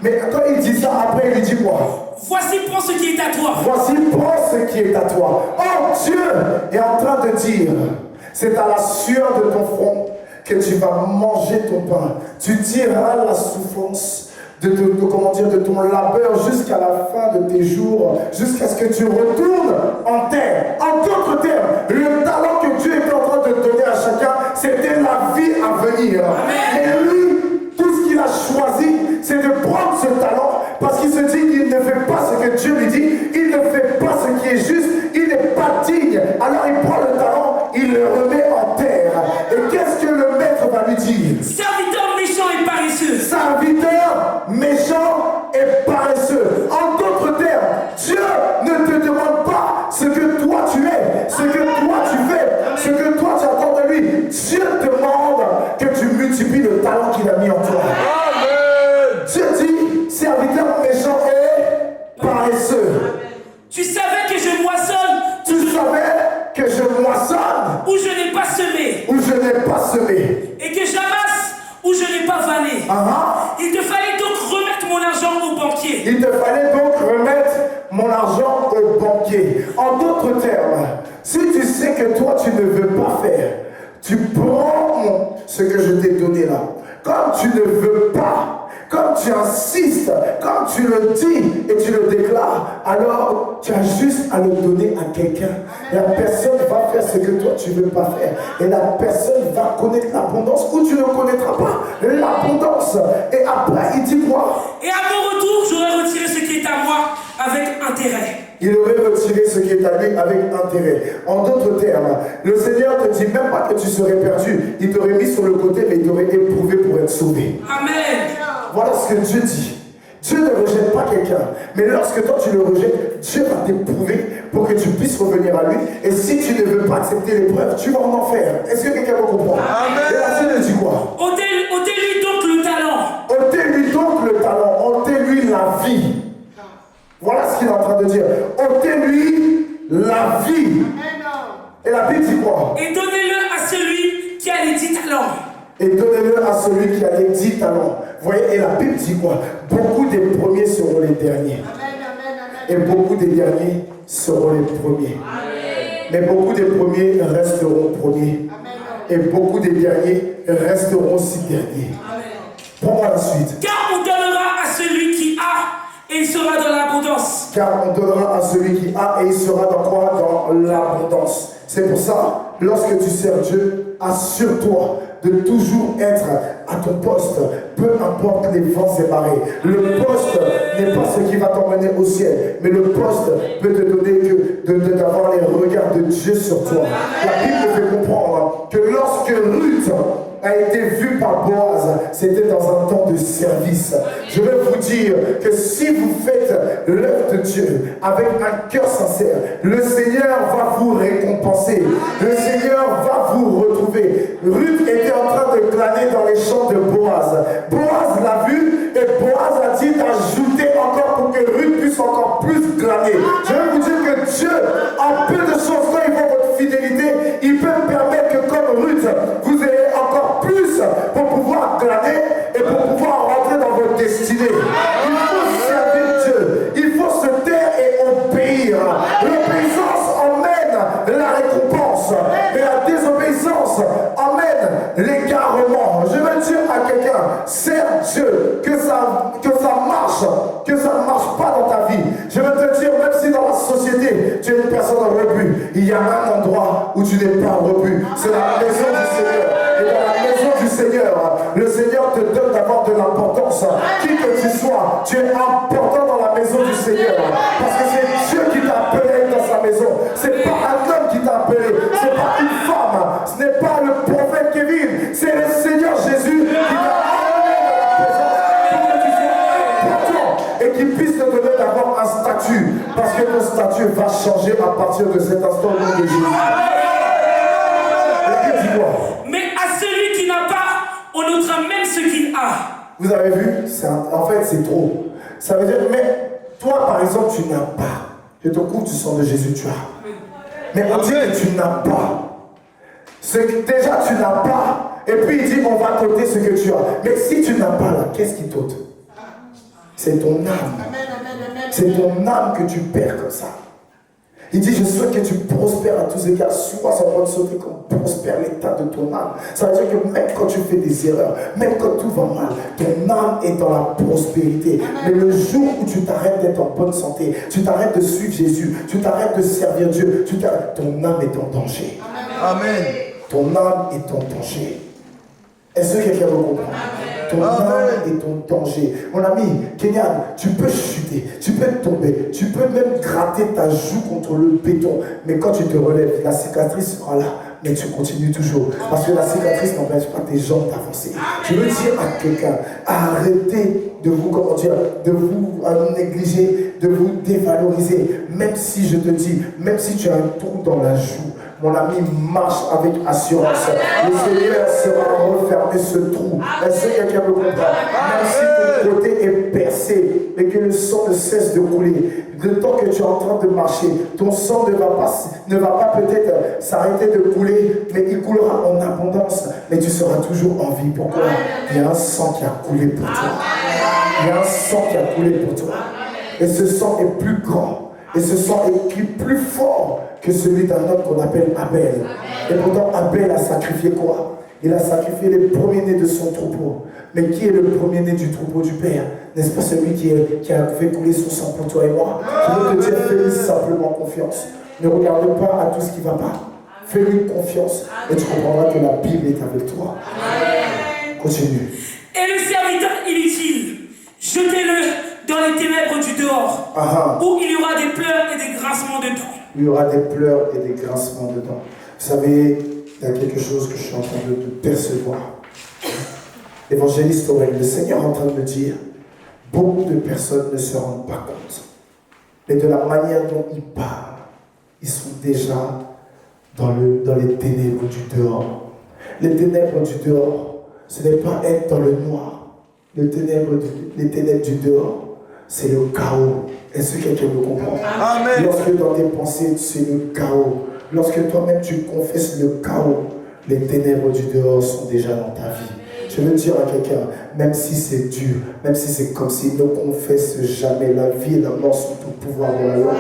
Mais quand il dit ça, après, il lui dit quoi? Voici, prends ce qui est à toi. Voici, prends ce qui est à toi. Oh, Dieu est en train de dire, c'est à la sueur de ton front que tu vas manger ton pain. Tu tireras la souffrance de ton labeur jusqu'à la fin de tes jours, jusqu'à ce que tu retournes en terre. En d'autres termes, le talent que Dieu est en train de donner à chacun, c'était la vie à venir. Et lui, tout ce qu'il a choisi, c'est de prendre ce talent parce qu'il se dit qu'il ne fait pas ce que Dieu lui dit, il ne fait pas ce qui est juste, il n'est pas digne. Alors il prend le talent, il le remet en terre. Et qu'est-ce que le maître va lui dire? Serviteur méchant et paresseux. Serviteur méchant et paresseux. En d'autres termes, Dieu ne te demande pas ce que toi tu es, ce que toi tu fais, ce que toi tu attends de lui. Dieu demande que tu multiplies le talent qu'il a mis en toi. Amen. Dieu dit, serviteur méchant et paresseux. Tu savais que je moissonne. Tu savais que je moissonne. Où je n'ai pas semé. Où je n'ai pas semé. Et que j'amasse où je n'ai pas vanné. Il te fallait donc remettre mon argent au banquier. Il te fallait donc remettre mon argent au banquier. En d'autres termes, si tu sais que toi tu ne veux pas faire, tu prends ce que je t'ai donné là. Comme tu ne veux pas, comme tu insistes, comme tu le dis et tu le déclares, alors tu as juste à le donner à quelqu'un. La personne va faire ce que toi tu ne veux pas faire. Et la personne va connaître l'abondance ou tu ne connaîtras pas l'abondance. Et après, il dit quoi? Et à mon retour, j'aurai retiré ce qui est à moi avec intérêt. Il aurait retiré ce qui est à lui avec intérêt. En d'autres termes, le Seigneur te dit même pas que tu serais perdu. Il t'aurait mis sur le côté, mais il t'aurait éprouvé pour être sauvé. Amen. Voilà ce que Dieu dit. Dieu ne rejette pas quelqu'un. Mais lorsque toi tu le rejettes, Dieu va t'éprouver pour que tu puisses revenir à lui. Et si tu ne veux pas accepter l'épreuve, tu vas en enfer. Est-ce que quelqu'un va comprendre? Amen. Et la Bible dit quoi? Ôtez-lui donc le talent. Ôtez-lui donc le talent. Ôtez-lui la vie. Voilà ce qu'il est en train de dire. Ôtez-lui la vie. Et la Bible dit quoi? Et donnez-le à celui qui a les 10 talents. Et donnez-le à celui qui a les 10 talents. Vous voyez, et la Bible dit quoi? Beaucoup des premiers seront les derniers. Et beaucoup des derniers seront les premiers. Mais beaucoup des premiers resteront premiers. Et beaucoup des derniers resteront aussi derniers. Prends-moi la suite. Car on donnera à celui qui a, et il sera dans l'abondance. Car on donnera à celui qui a, et il sera dans quoi? Dans l'abondance. C'est pour ça, lorsque tu sers Dieu, assure-toi de toujours être à ton poste, peu importe les vents et marées. Le poste n'est pas ce qui va t'emmener au ciel, mais le poste peut te donner d'avoir les regards de Dieu sur toi. La Bible fait comprendre que lorsque Ruth a été vue par Boaz, c'était dans un temps de service. Je vais vous dire que si vous faites l'œuvre de Dieu avec un cœur sincère, le Seigneur va vous récompenser. Le Seigneur va vous retrouver. Ruth était en train de glaner dans les champs de Boaz. Boaz l'a vu et Boaz a dit d'ajouter encore pour que Ruth puisse encore plus glaner. Je vais vous dire que Dieu, en peu de choses, quand il voit votre fidélité, il peut permettre que comme Ruth, vous ayez encore plus pour pouvoir glaner et pour pouvoir rentrer dans votre destinée. Il faut servir Dieu, il faut se taire et obéir. L'obéissance emmène la récompense, mais la désobéissance emmène l'égarement. Je veux dire à quelqu'un, sers Dieu, que ça ne marche pas dans ta vie. Je veux te dire, même si dans la société, tu es une personne en rebut, il y a un endroit où tu n'es pas en rebut. C'est la maison du Seigneur. Et dans la maison du Seigneur, le Seigneur te donne d'avoir de l'importance. Qui que tu sois, tu es important dans la maison du Seigneur. Parce que c'est Dieu qui t'a appelé dans sa maison. C'est pas un homme qui t'a appelé. C'est pas une femme. Ce n'est pas le prophète Kevin. C'est le Seigneur Jésus qui t'a amené dans la maison pour que tu sois important et qu'il puisse te donner d'avoir un statut. Parce que ton statut va changer à partir de cet instant au nom de Jésus. Mais à celui qui n'a pas, on notera même ce qu'il a. Vous avez vu? En fait, c'est trop. Ça veut dire, mais toi, par exemple, tu n'as pas. Je te couvre du sang de Jésus, tu as. Mais on dit que tu n'as pas. C'est que déjà, tu n'as pas. Et puis, il dit, on va t'ôter ce que tu as. Mais si tu n'as pas là, qu'est-ce qui t'ôte? C'est ton âme. C'est ton âme que tu perds comme ça. Il dit, je souhaite que tu prospères à tous égards. Sois en bonne santé comme prospère l'état de ton âme. Ça veut dire que même quand tu fais des erreurs, même quand tout va mal, ton âme est dans la prospérité. Mais le jour où tu t'arrêtes d'être en bonne santé, tu t'arrêtes de suivre Jésus, tu t'arrêtes de servir Dieu, ton âme est en danger. Amen. Ton âme est en danger. Est-ce que quelqu'un me comprend? Ton âme est en danger. Mon ami, Kenyan, tu peux chuter, tu peux tomber, tu peux même gratter ta joue contre le béton. Mais quand tu te relèves, la cicatrice sera là. Mais tu continues toujours. Parce que la cicatrice n'empêche pas tes jambes d'avancer. Je veux dire à quelqu'un, arrêtez de vous, de vous négliger, de vous dévaloriser. Même si je te dis, même si tu as un trou dans la joue, mon ami, marche avec assurance. Le Seigneur sera refermer ce trou. Est-ce que quelqu'un me comprend? Même si ton côté est percé et que le sang ne cesse de couler, le temps que tu es en train de marcher, ton sang ne va pas peut-être s'arrêter de couler, mais il coulera en abondance. Mais tu seras toujours en vie. Pourquoi? Il y a un sang qui a coulé pour toi. Il y a un sang qui a coulé pour toi. Et ce sang est plus grand. Et ce sang est plus fort que celui d'un homme qu'on appelle Abel. Et pourtant, Abel a sacrifié quoi? Il a sacrifié les premiers-nés de son troupeau. Mais qui est le premier-né du troupeau du Père? N'est-ce pas celui qui a fait couler son sang pour toi et moi? Je veux te dire, fais-lui simplement confiance. Ne regarde pas à tout ce qui ne va pas. Fais-lui confiance et tu comprendras que la Bible est avec toi. Continue. Et le serviteur inutile, jetez-le dans les ténèbres du dehors, où il y aura des pleurs et des grincements de dents. Il y aura des pleurs et des grincements de dents. Vous savez, il y a quelque chose que je suis en train de percevoir. Évangéliste Aurèle, le Seigneur est en train de me dire, beaucoup de personnes ne se rendent pas compte. Mais de la manière dont ils parlent, ils sont déjà dans les ténèbres du dehors. Les ténèbres du dehors, ce n'est pas être dans le noir. Les ténèbres du dehors, c'est le chaos. Est-ce que quelqu'un me comprend? Amen. Lorsque dans tes pensées, c'est le chaos. Lorsque toi-même tu confesses le chaos, les ténèbres du dehors sont déjà dans ta vie. Je veux dire à quelqu'un, même si c'est dur, même si c'est comme s'il ne confesse jamais, la vie et la mort sont au pouvoir de la langue.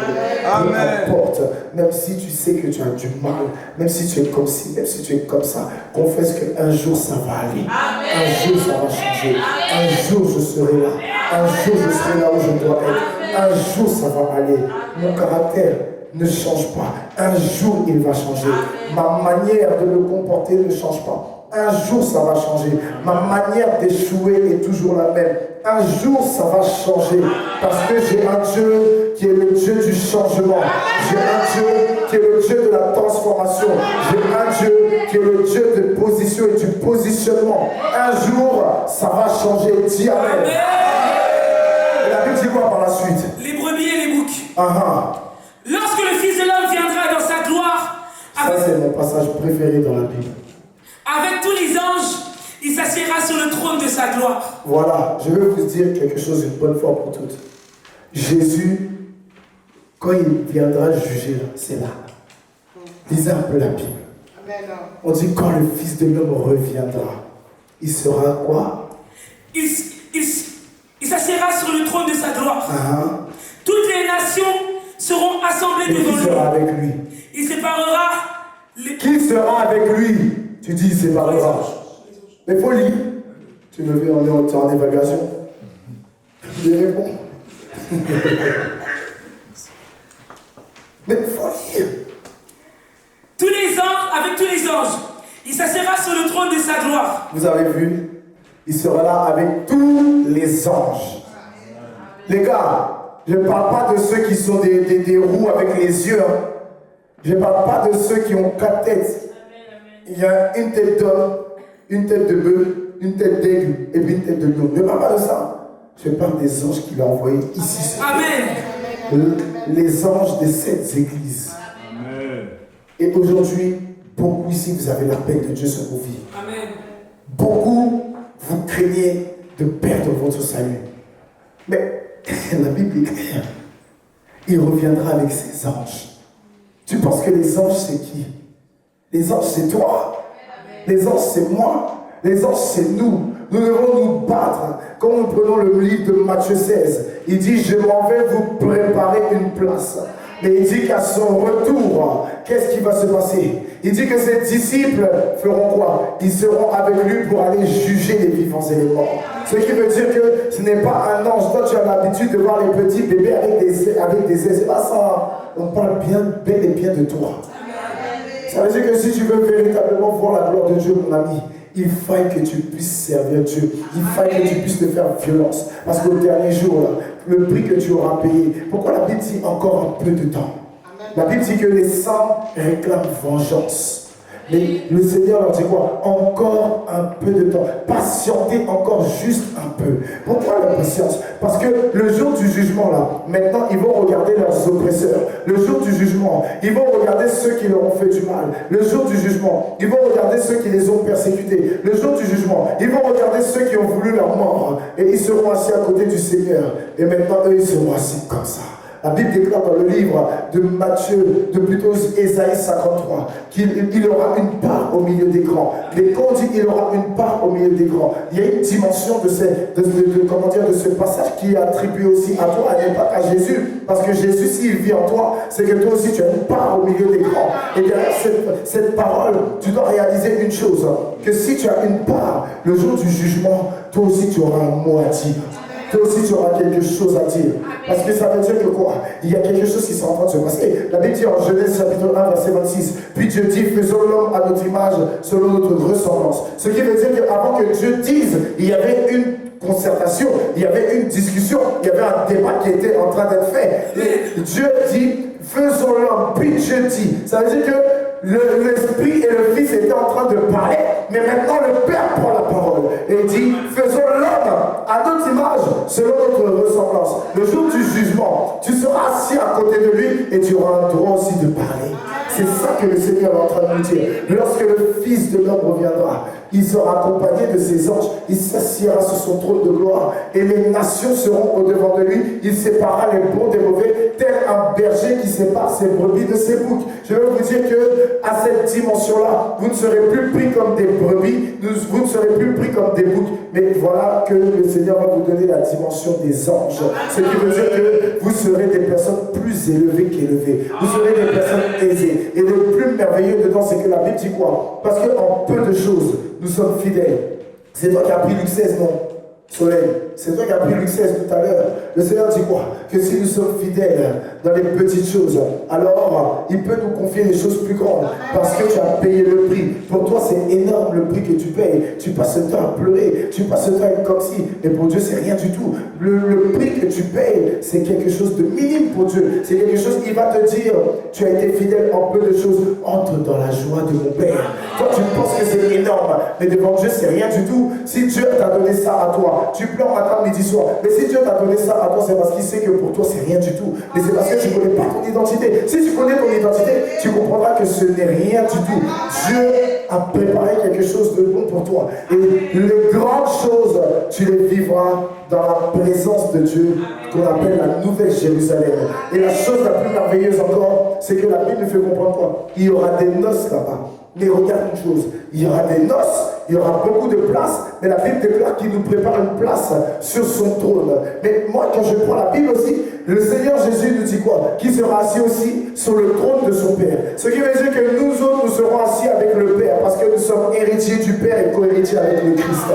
Peu importe, même si tu sais que tu as du mal, même si tu es comme ci, même si tu es comme ça, confesse qu'un jour ça va aller. Amen. Un jour ça va changer. Amen. Un jour je serai là. Un jour je serai là où je dois être. Un jour ça va aller. Mon caractère ne change pas. Un jour, il va changer. Ma manière de me comporter ne change pas. Un jour, ça va changer. Ma manière d'échouer est toujours la même. Un jour, ça va changer. Parce que j'ai un Dieu qui est le Dieu du changement. J'ai un Dieu qui est le Dieu de la transformation. J'ai un Dieu qui est le Dieu de position et du positionnement. Un jour, ça va changer. Dis amen. Et la Bible dit quoi par la suite? Les brebis et les boucs. Lorsque le Fils de l'homme viendra dans sa gloire. Ça, c'est mon passage préféré dans la Bible. Avec tous les anges, il s'assiera sur le trône de sa gloire. Voilà, je vais vous dire quelque chose une bonne fois pour toutes. Jésus, quand il viendra juger, c'est là. Lisez un peu la Bible. On dit quand le Fils de l'homme reviendra, il sera quoi? Il s'assiera sur le trône de sa gloire. Toutes les nations seront assemblées devant lui. Qui sera avec lui? Il séparera les... Qui sera avec lui? Tu dis il séparera. Mais il faut lire. Tu me veux, on est en évaluation. Je réponds. Mais il faut lire. Tous les anges, avec tous les anges, il s'assiera sur le trône de sa gloire. Vous avez vu? Il sera là avec tous les anges. Les gars, je ne parle pas de ceux qui sont des roues avec les yeux. Je ne parle pas de ceux qui ont 4 têtes. Il y a une tête d'homme, une tête de bœuf, une tête d'aigle et puis une tête de lion. Je ne parle pas de ça. Je parle des anges qu'il a envoyés ici. Amen. Les anges des 7 églises. Amen. Et aujourd'hui, beaucoup ici, vous avez la paix de Dieu sur vos vies. Amen. Beaucoup, vous craignez de perdre votre salut. Mais la Bible est claire. Il reviendra avec ses anges. Tu penses que les anges, c'est qui? Les anges, c'est toi. Les anges, c'est moi. Les anges, c'est nous. Nous devons nous battre. Quand nous prenons le livre de Matthieu 16, il dit, je m'en vais vous préparer une place. Mais il dit qu'à son retour, qu'est-ce qui va se passer? Il dit que ses disciples feront quoi? Ils seront avec lui pour aller juger les vivants et les morts. Ce qui veut dire que ce n'est pas un ange. Toi, tu as l'habitude de voir les petits bébés avec des ailes. C'est pas ça. On parle bien, bel et bien de toi. Ça veut dire que si tu veux véritablement voir la gloire de Dieu, mon ami, il faille que tu puisses servir Dieu. Il faille que tu puisses te faire violence. Parce qu'au dernier jour, là, le prix que tu auras payé, pourquoi la Bible dit encore un peu de temps? La Bible dit que les saints réclament vengeance. Mais le Seigneur leur dit quoi? Encore un peu de temps. Patientez encore juste un peu. Pourquoi la patience? Parce que le jour du jugement, là, maintenant, ils vont regarder leurs oppresseurs. Le jour du jugement, ils vont regarder ceux qui leur ont fait du mal. Le jour du jugement, ils vont regarder ceux qui les ont persécutés. Le jour du jugement, ils vont regarder ceux qui ont voulu leur mort. Et ils seront assis à côté du Seigneur. Et maintenant, eux, ils seront assis comme ça. La Bible déclare dans le livre de Matthieu, de plutôt Ésaïe 53, qu'il aura une part au milieu des grands. Mais quand on dit qu'il aura une part au milieu des grands, il y a une dimension de ce passage qui est attribué aussi à toi, et pas à Jésus. Parce que Jésus, s'il vit en toi, c'est que toi aussi tu as une part au milieu des grands. Et derrière cette parole, tu dois réaliser une chose, que si tu as une part, le jour du jugement, toi aussi tu auras un mot à dire. Toi aussi tu auras quelque chose à dire. Parce que ça veut dire que quoi? Il y a quelque chose qui est en train de se passer. La Bible dit en Genèse chapitre 1 verset 26, puis Dieu dit, faisons l'homme à notre image, selon notre ressemblance. Ce qui veut dire qu'avant que Dieu dise, il y avait une concertation, il y avait une discussion, il y avait un débat qui était en train d'être fait. Et Dieu dit, faisons l'homme, puis Dieu dit. Ça veut dire que l'Esprit et le Fils étaient en train de parler, mais maintenant le Père prend la parole et dit, faisons l'homme à notre image, selon notre ressemblance. Le jour du jugement, tu seras assis à côté de lui et tu auras le droit aussi de parler. C'est ça que le Seigneur est en train de nous dire. Lorsque le Fils de l'homme reviendra, il sera accompagné de ses anges, il s'assiera sur son trône de gloire et les nations seront au-devant de lui. Il séparera les bons des mauvais, tel un berger qui sépare ses brebis de ses boucs. Je veux vous dire que à cette dimension-là, vous ne serez plus pris comme des brebis, vous ne serez plus pris comme des boucs, mais voilà que le Seigneur va vous donner la dimension des anges. Ce qui veut dire que vous serez des personnes plus élevées qu'élevées. Vous serez des personnes aisées. Et le plus merveilleux dedans, c'est que la Bible dit quoi? Parce qu'en peu de choses, nous sommes fidèles. C'est toi qui as pris Luc 16, non? Soleil, c'est toi qui as pris Luc 16 tout à l'heure. Le Seigneur dit quoi? Que si nous sommes fidèles dans les petites choses, alors il peut nous confier des choses plus grandes parce que tu as payé le prix. Pour toi, c'est énorme le prix que tu payes. Tu passes le temps à pleurer, tu passes le temps à être comme si, mais pour Dieu, c'est rien du tout. Le prix que tu payes, c'est quelque chose de minime pour Dieu. C'est quelque chose qui va te dire, tu as été fidèle en peu de choses, entre dans la joie de mon Père. Toi, tu penses que c'est énorme, mais devant Dieu, c'est rien du tout. Si Dieu t'a donné ça à toi, tu pleures matin, midi, soir. Mais si Dieu t'a donné ça à toi, c'est parce qu'il sait que pour toi, c'est rien du tout. Mais c'est parce que tu ne connais pas ton identité. Si tu connais ton identité, tu comprendras que ce n'est rien du tout. Dieu a préparé quelque chose de bon pour toi. Et les grandes choses, tu les vivras dans la présence de Dieu, qu'on appelle la Nouvelle Jérusalem. Et la chose la plus merveilleuse encore, c'est que la Bible nous fait comprendre quoi? Il y aura des noces là-bas. Mais regarde une chose, il y aura des noces, il y aura beaucoup de place, mais la Bible déclare qu'il nous prépare une place sur son trône. Mais moi, quand je prends la Bible aussi, le Seigneur Jésus nous dit quoi? Qu'il sera assis aussi sur le trône de son Père. Ce qui veut dire que nous autres, nous serons assis avec le Père, parce que nous sommes héritiers du Père et co-héritiers avec le Christ.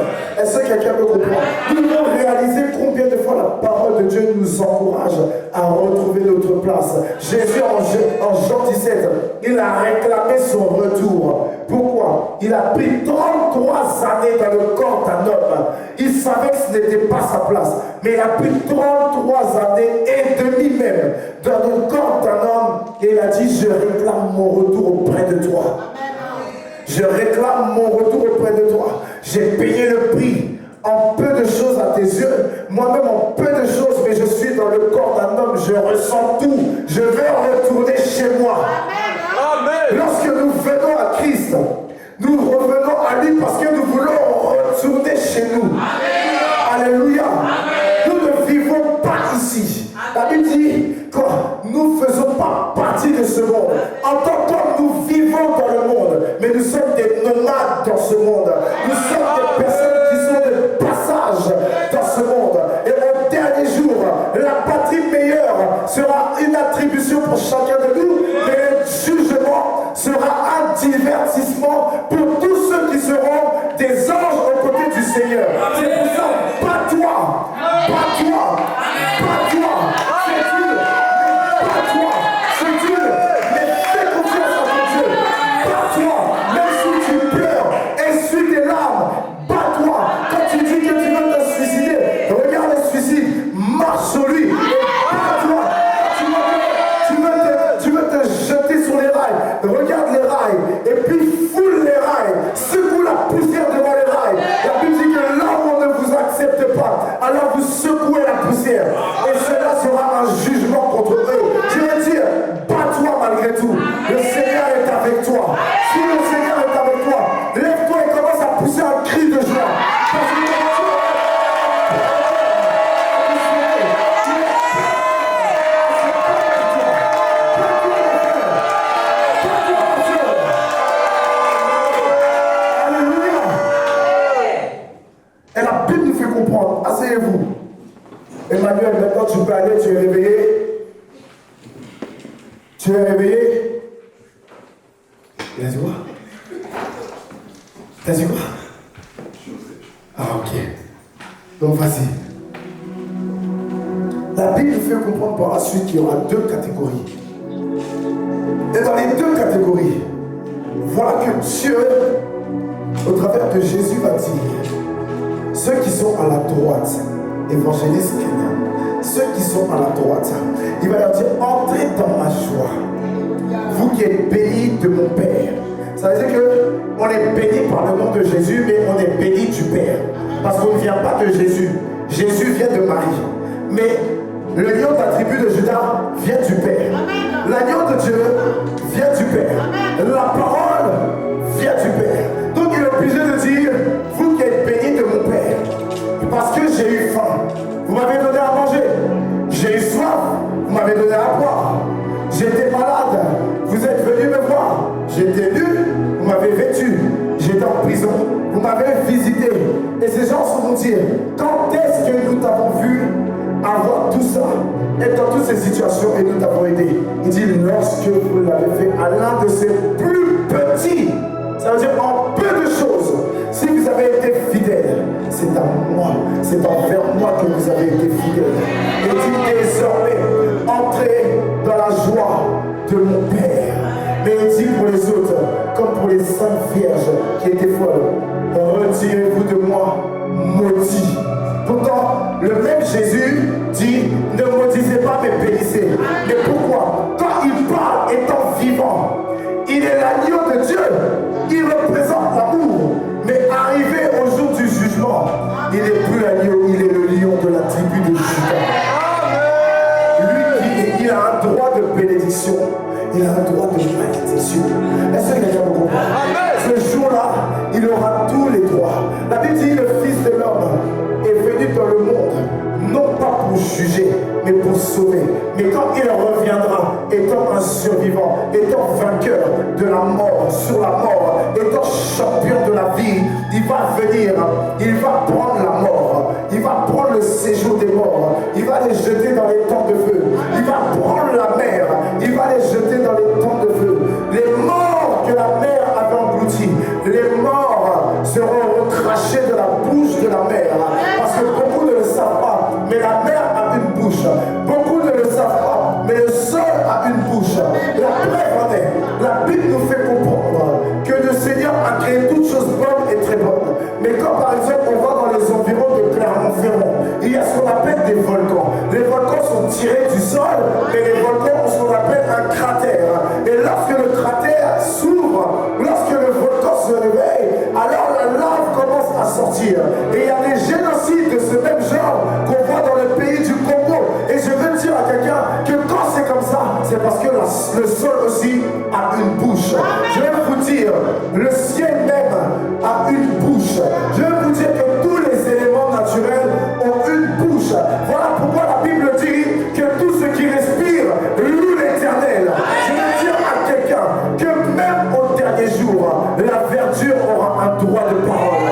Est-ce que quelqu'un me comprend? Nous devons réaliser combien de fois la parole de Dieu nous encourage à retrouver notre place. Jésus, en Jean 17, il a réclamé son retour. Pourquoi? Il a pris 33 années dans le corps d'un homme. Il savait que ce n'était pas sa place. Mais il a pris 33 années et demie même dans le corps d'un homme. Et il a dit, je réclame mon retour auprès de toi. Je réclame mon retour auprès de toi. J'ai payé le prix. En peu de choses à tes yeux, moi-même en peu de choses, mais je suis dans le corps d'un homme, je ressens tout. Je vais retourner chez moi. Amen. Lorsque nous venons à Christ, nous revenons à lui parce que nous voulons retourner chez nous. Amen. Alléluia. Amen. Nous ne vivons pas ici. La Bible dit que nous ne faisons pas partie de ce monde. En tant qu'homme, nous vivons dans le monde, mais nous sommes des nomades dans ce monde. Nous sommes des personnes qui sont de passage dans ce monde. Et au dernier jour, la patrie meilleure sera une attribution pour chacun de nous, mais le jugement sera un divertissement pour tous ceux qui seront des anges aux côtés du Seigneur. C'est pour ça, pas toi, pas toi, pas toi, c'est Dieu, pas toi, c'est Dieu, mais fais confiance à ton Dieu, pas toi, même si tu pleures, essuie tes larmes, bats-toi, quand tu dis que tu veux te suicider, regarde le suicide, marche sur lui, bats-toi, tu veux te jeter sur les rails, regarde les rails, et puis foule les rails, secoue la poussière devant les rails. La Bible dit que là où on ne vous accepte pas, alors vous secouez la poussière, et cela sera un jugement contre eux. Je veux dire, bats-toi malgré tout, le Seigneur est avec toi. Si le Seigneur est avec toi, lève-toi et commence à pousser un cri de joie. Parce que et la Bible nous fait comprendre. Asseyez-vous. Emmanuel, maintenant tu peux aller, tu es réveillé. Tu es réveillé. Il a dit quoi? T'as dit quoi? Ah, ok. Donc vas-y. La Bible nous fait comprendre par la suite qu'il y aura deux catégories. Et dans les deux catégories, voilà que Dieu, au travers de Jésus, va dire, ceux qui sont à la droite, évangéliste Kenya, ceux qui sont à la droite, il va leur dire, entrez dans ma joie, vous qui êtes bénis de mon Père. Ça veut dire qu'on est béni par le nom de Jésus, mais on est béni du Père. Parce qu'on ne vient pas de Jésus. Jésus vient de Marie. Mais le lion de la tribu de Judas vient du Père. L'agneau de Dieu vient du Père. La parole vient du Père. Donc il est obligé de dire, vous qui êtes bénis de mon Père, parce que j'ai eu faim, vous m'avez donné à manger. J'ai eu soif, vous m'avez donné à boire. J'étais malade, vous êtes venus me voir. J'étais nu, vous m'avez vêtu. J'étais en prison, vous m'avez visité. Et ces gens se vont dire, quand est-ce que nous t'avons vu avoir tout ça, être dans toutes ces situations et nous t'avons aidé? Il dit, lorsque vous l'avez fait à l'un de ses plus petits, ça veut dire en peu de choses, si vous avez été fidèle, c'est à moi, c'est envers moi que vous avez été fidèle. Et dit désormais, entrez la joie de mon Père. Mais il dit pour les autres, comme pour les saintes vierges qui étaient folles, retirez-vous de moi, maudits. Pourtant, le même Jésus dit, ne maudissez pas mais bénissez. Mais pourquoi? Quand il parle étant vivant, il est l'agneau de Dieu, il représente l'amour. Mais arrivé au jour du jugement, il n'est plus l'agneau, il est le lion de la tribu de Juda. Lui, il a un droit de bénédiction, il a un droit de malédiction. Est-ce que quelqu'un me comprend? Ce jour-là, il aura tous les droits. La Bible dit, le Fils de l'homme est venu dans le monde, non pas pour juger, mais pour sauver. Mais quand il reviendra, étant un survivant, étant vainqueur de la mort, sur la mort, étant champion de la vie, il va venir, il va prendre la mort, il va prendre le séjour des morts, il va les jeter dans les temps de feu, il va prendre la mer, il va les jeter dans les temps de feu. Les morts que la mer avait engloutis, les morts seront recrachés de la bouche de la mer. Parce que beaucoup ne le savent pas, mais la mer a une bouche. Beaucoup ne le savent pas, mais le sol a une bouche. La preuve en est, la Bible nous fait comprendre que le Seigneur a créé toutes choses bonnes et très bonnes. Mais quand par exemple on va dans les environs de Clermont-Ferrand, il y a ce qu'on appelle des volcans. Les volcans sont tirés du sol, mais les volcans ont ce qu'on appelle un cratère. Et lorsque le cratère s'ouvre, lorsque le volcan se réveille, alors la lave commence à sortir. Et il y a des génocides de ce même genre qu'on voit dans le pays du Congo. Et je veux dire à quelqu'un que quand c'est comme ça, c'est parce que le sol aussi a une bouche. Je vais vous dire, le ciel même a une bouche. Je vais vous dire que tous les éléments naturels ont une bouche. Voilà pourquoi la Bible dit que tout ce qui respire loue l'Éternel. Je veux dire à quelqu'un que même au dernier jour, la verdure aura un droit de parole.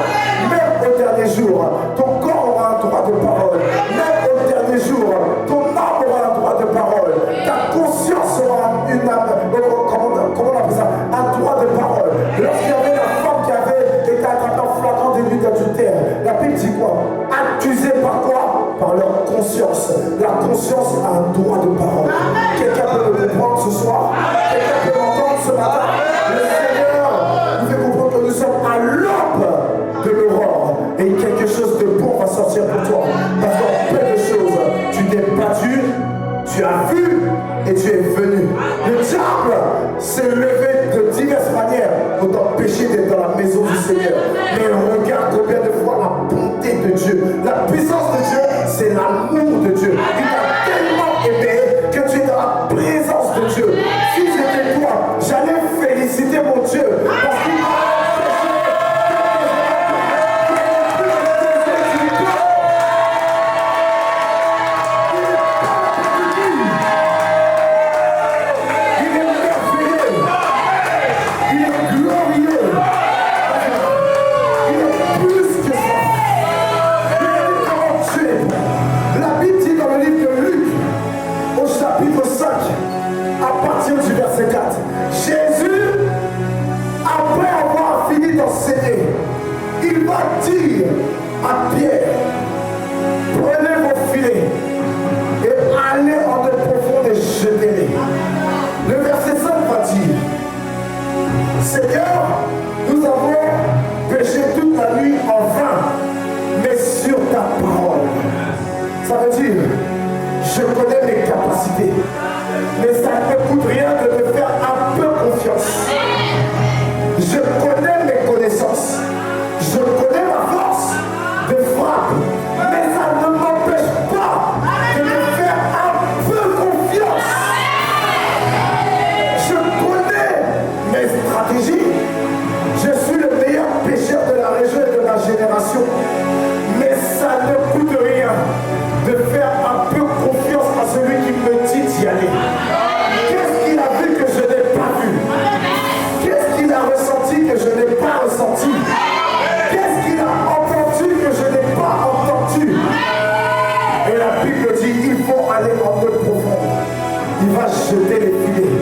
Même au dernier jour, ton corps aura un droit de parole. Même au dernier jour, ton âme aura un droit de parole. Ta conscience aura une âme, comment on appelle ça? Un droit de parole. Lorsqu'il y avait la femme qui avait été attrapée en flagrant délit d'adultère, la Bible dit quoi? Accusée par quoi? Par leur conscience. La conscience a un droit de parole. Quelqu'un peut me comprendre ce soir? Quelqu'un peut m'entendre ce matin? Le Seigneur nous fait comprendre que nous sommes à l'aube de l'aurore. Et quelque chose de bon va sortir pour toi. Parce qu'en plein de choses, tu t'es battu, tu as vu et tu es venu. Le diable s'est levé de diverses manières pour t'empêcher d'être dans la maison du Seigneur. Mais regarde combien de fois la bonté de Dieu, la puissance de Dieu, c'est l'amour de Dieu. Il t'a tellement aimé que tu es dans la présence de Dieu. Si j'étais toi, j'allais féliciter mon Dieu. Parce qu'il m'a dire à Pierre, prenez vos filets et allez en eau profonde et jetez-les. Le verset 5 va dire, Seigneur, nous avons péché toute la nuit en vain, mais sur ta parole. Ça veut dire, je connais mes capacités, mais ça ne me coûte rien de me faire un peu confiance. Je connais mes connaissances. Je connais ma force de frappe, mais ça ne m'empêche pas de me faire un peu confiance. Je connais mes stratégies. Je suis le meilleur pêcheur de la région et de la génération. Mais ça ne coûte rien de faire un peu confiance à celui qui me dit d'y aller. Qu'est-ce qu'il a vu que je n'ai pas vu? Qu'est-ce qu'il a ressenti que je n'ai pas ressenti? Qu'est-ce qu'il a entendu que je n'ai pas entendu? Et la Bible dit, il faut aller en eau profonde. Il va jeter les filets.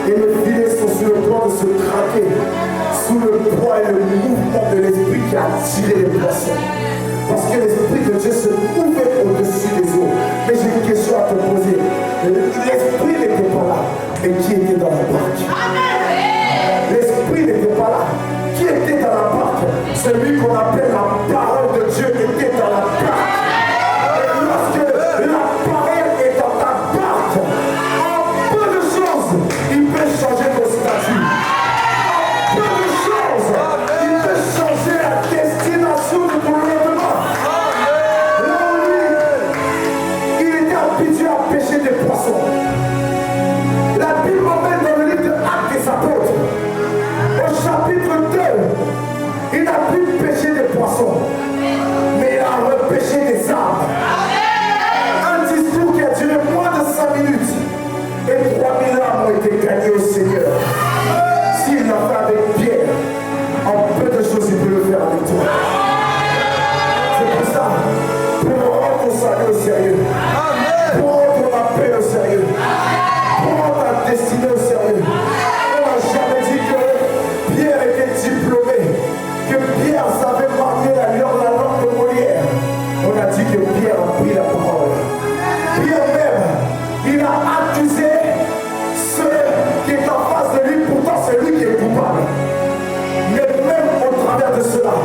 Et les filets sont sur le point de se craquer sous le poids et le mouvement de l'esprit qui a tiré les poissons. Parce que l'esprit de Dieu se mouvait au-dessus des eaux. Mais j'ai une question à te poser. L'esprit n'était pas là. Et qui était dans la barque? L'esprit n'était pas là. Qui était dans la barque? Celui qu'on appelle la parole de Dieu était dans la barque. Et lorsque la parole est dans ta barque, en peu de choses, il peut changer ton statut. En peu de choses, il peut changer la destination de ton lendemain. Là où lui, il était habitué à pêcher des poissons. La Bible m'emmène dans le livre de Actes des Apôtres. Au chapitre 2, il n'a plus pêché des poissons, mais il a repêché des âmes. Un discours qui a duré moins de 5 minutes et 3000 âmes ont été gagnées au Seigneur. S'il l'a fait avec Pierre, en peu de choses il peut le faire avec toi. C'est pour ça, pour rendre ton salut au sérieux, pour rendre ton appel au sérieux, pour rendre ta destinée au sérieux. On n'a jamais dit que Pierre était diplômé, que Pierre savait marier la langue de Molière. On a dit que Pierre a pris la parole. Pierre même, il a accusé ceux qui est en face de lui, pourtant c'est lui qui est coupable. Mais même au travers de cela,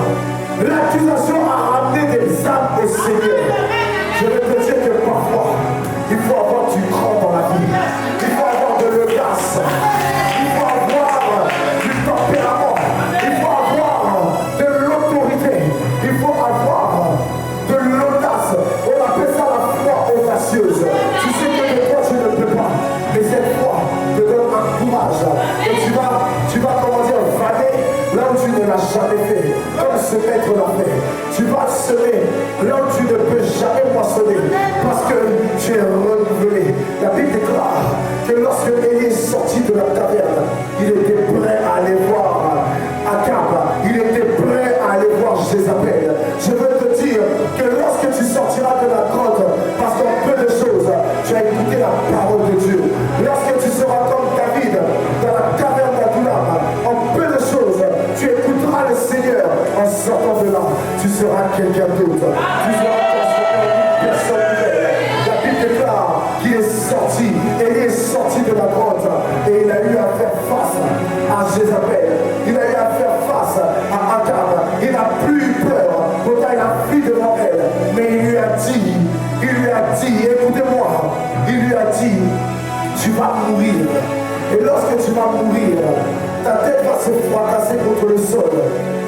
l'accusation a ramené des âmes au Seigneur. Je vais te dire que parfois, il faut avoir du cran dans la vie. Il faut avoir de l'audace. Il faut avoir du tempérament. Il faut avoir de l'autorité. Il faut avoir de l'audace. On appelle ça la foi audacieuse. Tu sais que des fois je ne peux pas. Mais cette foi te donne un courage. Et tu vas comment dire, valer là où tu ne l'as jamais fait. Comme ce maître l'a fait. Tu vas semer là où tu ne peux jamais moissonner. Parce que tu es renouvelé. La Bible déclare que lorsque Élie est sorti de la taverne, il était prêt à aller voir Akab. Il était prêt à aller voir Jézabel. Je veux te dire que lorsque tu sortiras de la grotte, parce qu'en peu de choses, tu as écouté la parole de Dieu. Lorsque tu seras comme David dans la caverne d'Adullam, en peu de choses, tu écouteras le Seigneur. En sortant de là, tu seras quelqu'un d'autre. Tu seras transformé en une personne nouvelle. La Bible déclare qu'il est sorti, et il est sorti de la grotte, et il a eu à faire face à Jézabel. Il a eu à faire face à Akab. Il n'a plus eu peur. Pourtant, il a fui devant elle. Mais il lui a dit, écoutez-moi, il lui a dit, tu vas mourir. Et lorsque tu vas mourir, ta tête va se fracasser contre le sol.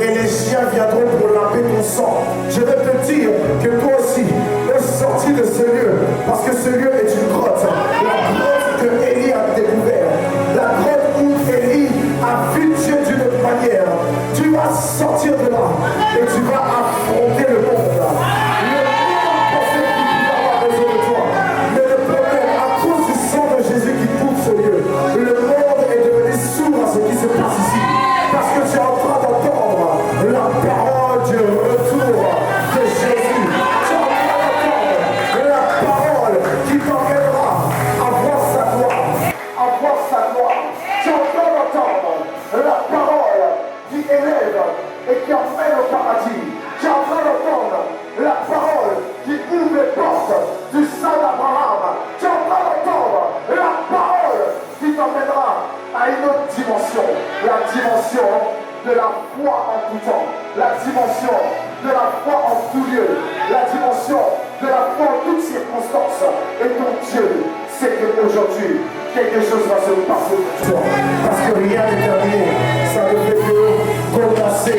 Et les chiens viendront pour laver ton sang. Je vais te dire que toi aussi, es sorti de ce lieu. Parce que ce lieu est une grotte. La grotte que Élie a découvert. La grotte où Élie a vu Dieu d'une manière. Tu vas sortir de là. Et tu vas affronter le monde. Le monde pensait qu'il pouvait avoir raison de toi. Mais le problème, à cause du sang de Jésus qui couvre ce lieu, le monde est devenu sourd à ce qui se passe ici. Parce que tu es en train d'entendre la parole du retour de Jésus. Tu es en train d'entendre la parole qui t'emmènera à voir sa gloire. À voir sa gloire. Tu es en train d'entendre la parole qui élève et qui emmène au paradis. Tu es en train d'entendre la parole qui ouvre les portes du sein d'Abraham. Tu es en train d'entendre la parole qui t'emmènera à une autre dimension, la dimension de la foi en tout temps, la dimension de la foi en tout lieu, la dimension de la foi en toutes circonstances. Et ton Dieu sait qu'aujourd'hui, quelque chose va se passer pour toi, parce que rien n'est terminé, ça ne fait que commencer.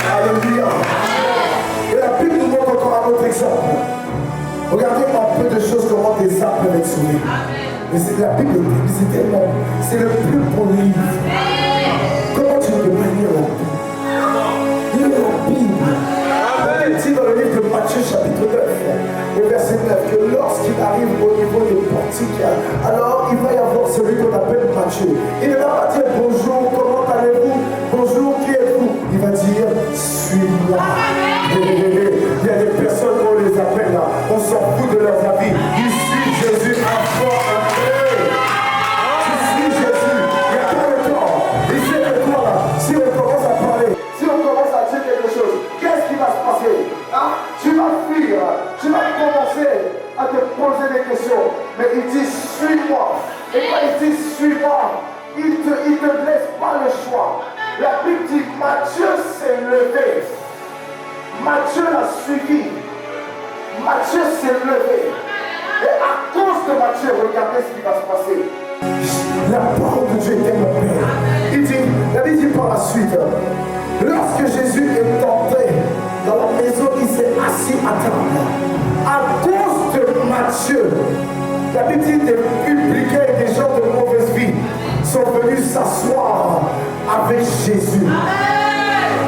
Alléluia. Et la Bible nous montre encore un autre exemple. Regardez en peu de choses comment des âmes peuvent être sauvées. Mais c'est la Bible, c'est tellement, c'est le plus beau livre. Comment tu peux pas lire la Bible? Lire la Bible. Il dit dans le livre de Matthieu chapitre 9, au verset 9, que lorsqu'il arrive au niveau des portiques, alors il va y avoir celui qu'on appelle Matthieu. Il ne va pas dire bonjour, comment allez-vous? Bonjour, qui êtes-vous? Il va dire suis-moi. Il y a des personnes qu'on les appelle là, on s'en fout de leurs habits. Ici, Jésus a foi en eux. Je suis Jésus. Il y a pas le temps. Matthieu l'a suivi. Matthieu s'est levé. Et à cause de Matthieu, regardez ce qui va se passer. La parole de Dieu était mon Père. La Bible dit par la suite, lorsque Jésus est entré dans la maison, il s'est assis à table. À cause de Matthieu, la Bible dit des publicains et des gens de mauvaise vie sont venus s'asseoir avec Jésus.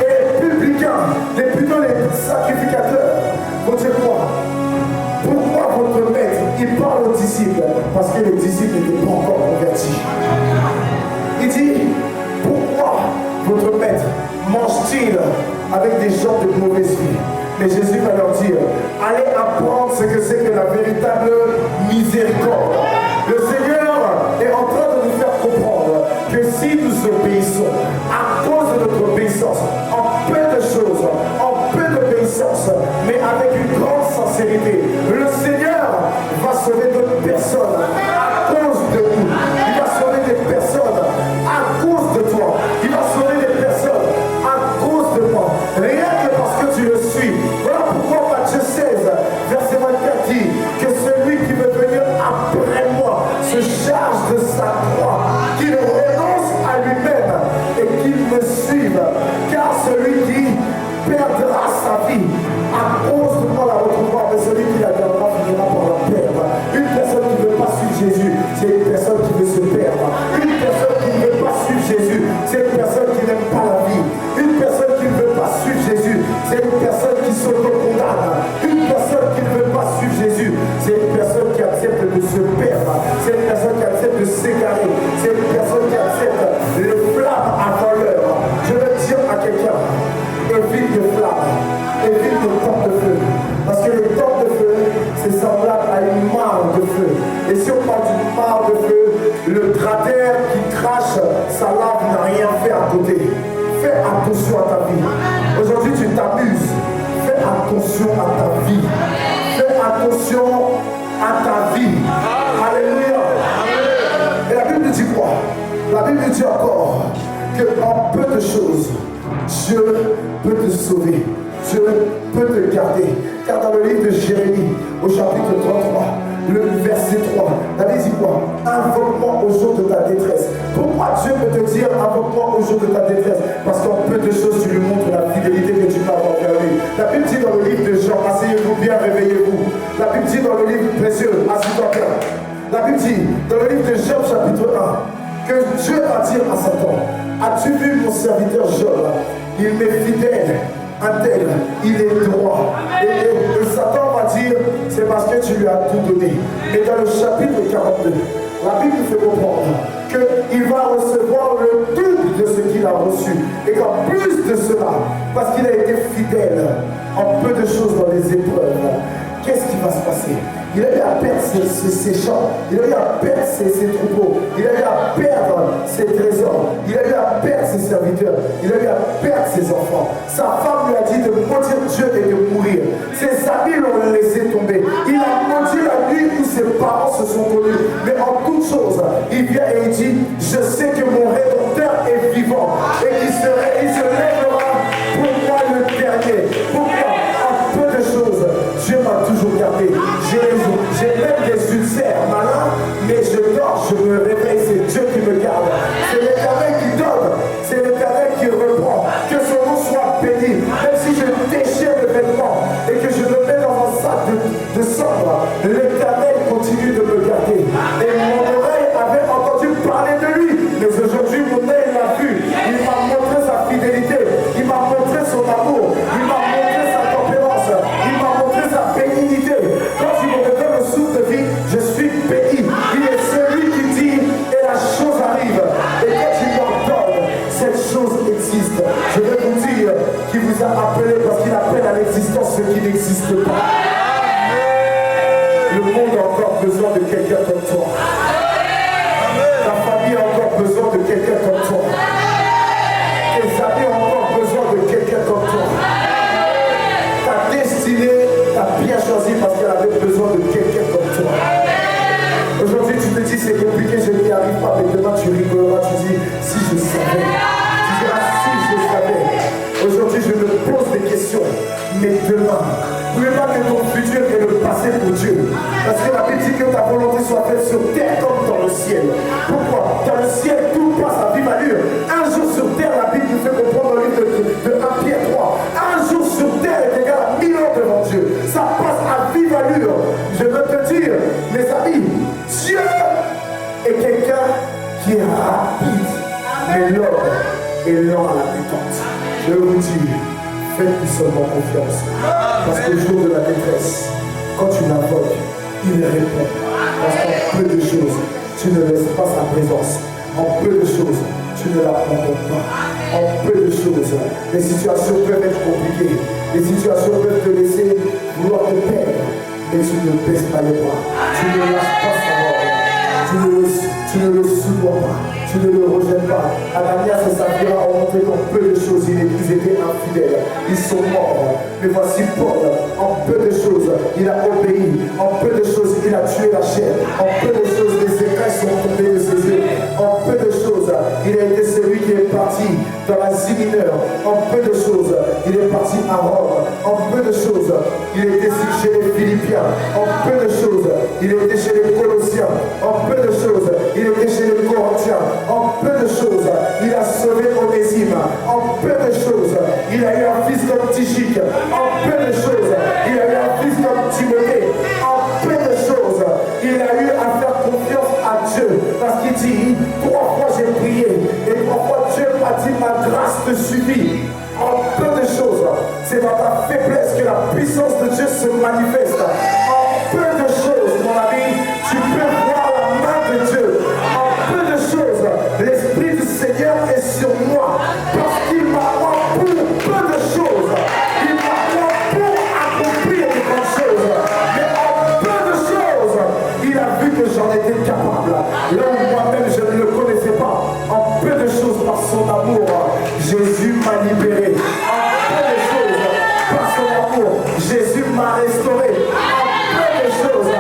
Et les publicains, plutôt les sacrificateurs, vont dire quoi? Pourquoi votre maître, il parle aux disciples? Parce que les disciples n'étaient pas encore convertis. Il dit, pourquoi votre maître mange-t-il avec des gens de mauvaise vie? Mais Jésus va leur dire, allez apprendre ce que c'est que la véritable miséricorde. Le Seigneur est en train de nous faire comprendre que si nous obéissons, à cause de notre obéissance, en peu de choses, en peu d'obéissance, mais avec une grande sincérité, le Seigneur va sauver d'autres personnes à cause de nous. Il va sauver des personnes à cause de toi. Il va sauver des personnes à cause de moi. Rien que parce que tu le suis. Voilà pourquoi Matthieu 16, verset 24 dit que celui qui veut venir après moi se charge de sa croix, qu'il renonce à lui-même et qu'il me suive. Car celui qui perdra sa vie à cause de moi la retrouvera, mais celui qui la gardera finira par la perdre. Une personne qui ne veut pas suivre Jésus, c'est une personne qui veut se perdre. Une personne qui ne veut pas suivre Jésus, c'est une personne qui n'aime pas la vie. Une personne qui ne veut pas suivre Jésus, c'est une personne qui s'auto-condamne. Une personne qui ne veut pas suivre Jésus, c'est une personne qui accepte de se perdre. C'est une personne qui accepte de s'égarer. C'est une personne qui accepte les flammes avant l'heure. Je veux dire à quelqu'un, évite de flammes, évite de temps de feu. Parce que le temps de feu, c'est semblable à une mare de feu. Et si on parle d'une mare de feu, le cratère qui crache sa lave n'a rien fait à côté. Fais attention à ta vie. Aujourd'hui, tu t'amuses. Fais attention à ta vie. Fais attention à ta vie. Alléluia. Et la Bible dit quoi? La Bible dit encore qu'en peu de choses, Dieu peut te sauver. Dieu peut te garder. Car dans le livre de Jérémie, au chapitre 33, le verset 3, la Bible dit quoi? Invoque-moi au jour de ta détresse. Pourquoi Dieu peut te dire invoque-moi au jour de ta détresse? Parce qu'en peu de choses, tu lui montres la fidélité que tu peux avoir envers lui. La Bible dit dans le livre de Jean, asseyez-vous bien, réveillez-vous. La Bible dit dans le livre précieux, assis-toi bien. La Bible dit dans le livre de Jean, chapitre 1, que Dieu va dire à Satan, as-tu vu mon serviteur Job? Il m'est fidèle, intègre, il est droit. Et Satan va dire, c'est parce que tu lui as tout donné. Mais dans le chapitre 42, la Bible nous fait comprendre qu'il va recevoir le double de ce qu'il a reçu. Et qu'en plus de cela, parce qu'il a été fidèle en peu de choses dans les épreuves, qu'est-ce qui va se passer? Il a eu à perdre ses champs, il a eu à perdre ses troupeaux, il a eu à perdre ses trésors, il a eu à perdre ses serviteurs, il a eu à perdre ses enfants. Sa femme lui a dit de maudire Dieu et de mourir. Ses amis l'ont laissé tomber. Il a maudit la nuit où ses parents se sont connus. Mais en toute chose, il vient et il dit, je sais que mon Rédempteur est vivant et qu'il se lèvera pour moi le dernier. Pourquoi? En peu de choses, Dieu m'a toujours gardé. J'ai même des ulcères malins, mais je dors, je me réveille, c'est Dieu qui me garde. C'est l'Éternel qui donne, c'est l'Éternel qui reprend. Que son nom soit béni. Même si je déchire le vêtement et que je le mets dans un sac de cendre, l'Éternel continue de me garder. Et mon oreille avait entendu parler de lui, mais aujourd'hui mon œil l'a vu. Il m'a montré sa fidélité, il m'a montré son amour, il m'a montré sa tempérance, il m'a montré sa bénignité. Quand il me donne le souffle de vie, je suis béni. Il est celui qui dit et la chose arrive. Et quand il ordonne, cette chose existe. Je vais vous dire qu'il vous a appelé parce qu'il appelle à l'existence ce qui n'existe pas. Le monde a encore besoin de quelqu'un comme toi. Ta famille a encore besoin de quelqu'un comme toi. Tes amis ont encore besoin de quelqu'un comme toi. Ta destinée t'a bien choisi parce qu'elle avait besoin de quelqu'un comme toi. Aujourd'hui tu te dis c'est compliqué, je n'y arrive pas, mais demain tu rigoleras, tu dis si je savais. Tu diras si je savais. Aujourd'hui je me pose des questions, mais demain. N'oubliez pas que ton futur est le passé pour Dieu. Parce que la Bible dit que ta volonté soit faite sur terre comme dans le ciel. Pourquoi? Dans le ciel, tout passe à vive allure. Un jour sur terre, la Bible nous fait comprendre dans le livre de 1 Pierre 3. Un jour sur terre est égal à 1000 ans devant Dieu. Ça passe à vive allure. Je veux te dire, mes amis, Dieu est quelqu'un qui est rapide. Mais l'homme est lent à la détente. Je vous dis, faites-lui seulement confiance. Parce qu'au jour de la détresse, quand tu l'invoques, il répond. Parce qu'en peu de choses, tu ne laisses pas sa présence. En peu de choses, tu ne l'abandonnes pas. En peu de choses, les situations peuvent être compliquées. Les situations peuvent te laisser vouloir te perdre. Mais tu ne baisses pas les bras. Tu ne lâches pas sa mort. Tu ne le soudois pas. Tu ne le rejettes pas. Ananias et Saphira ont montré qu'en peu de choses, ils étaient infidèles. Ils sont morts. Mais voici Paul, en peu de choses, il a obéi. En peu de choses, il a tué la chair. En peu de choses, les écailles sont tombées de ses yeux. En peu de choses, il a été celui qui est parti dans l'Asie mineure. En peu de choses, il est parti à Rome. En peu de choses, il était chez les Philippiens. En peu de choses, il était chez les Colossiens. En peu de choses, il était chez les Corinthiens. En peu de choses, il a sauvé Onésime. En peu de choses, il a eu un fils comme Tychique. En peu de choses, il a eu un fils comme Timothée. En peu de choses, il a eu à faire confiance à Dieu. Parce qu'il dit, 3 fois j'ai prié. Et 3 fois Dieu m'a dit, ma grâce te suffit. En peu de choses, c'est dans ta faiblesse que la puissance de Dieu se manifeste. En peu de choses, mon ami, tu peux voir la main de Dieu. En peu de choses, l'Esprit du Seigneur est sur moi. Parce qu'il m'a pour peu de choses. Il m'a pour accomplir de grandes choses. Mais en peu de choses, il a vu que j'en étais capable. Là où moi-même je ne le connaissais pas. En peu de choses, par son amour, Jésus m'a libéré. En peu de choses, par son amour, Jésus m'a restauré. En peu de choses,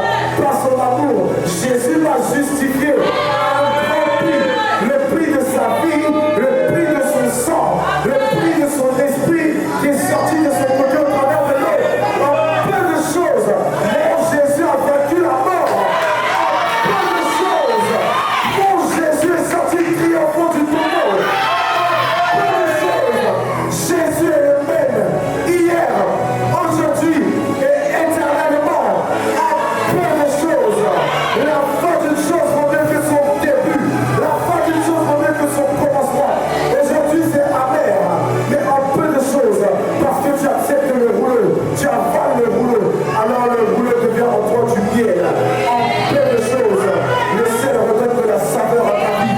par son amour, Jésus m'a justifié. Un grand prix, le prix de sa vie, le prix de son sang, le prix de son esprit qui est sorti de son côté au travers de l'eau. En peu de choses, mon Jésus a vaincu la mort. En peu de choses, mon Jésus est sorti triomphant du tombeau. Jésus est le même, hier, aujourd'hui et éternellement. En peu de choses, la fin d'une chose vaut mieux que son début, la fin d'une chose vaut mieux que son commencement. Aujourd'hui c'est amer, mais en peu de choses, parce que tu acceptes le rouleux, tu avales le rouleux, alors le rouleux devient en toi du miel. En peu de choses, le sel redonne de la saveur à ta vie.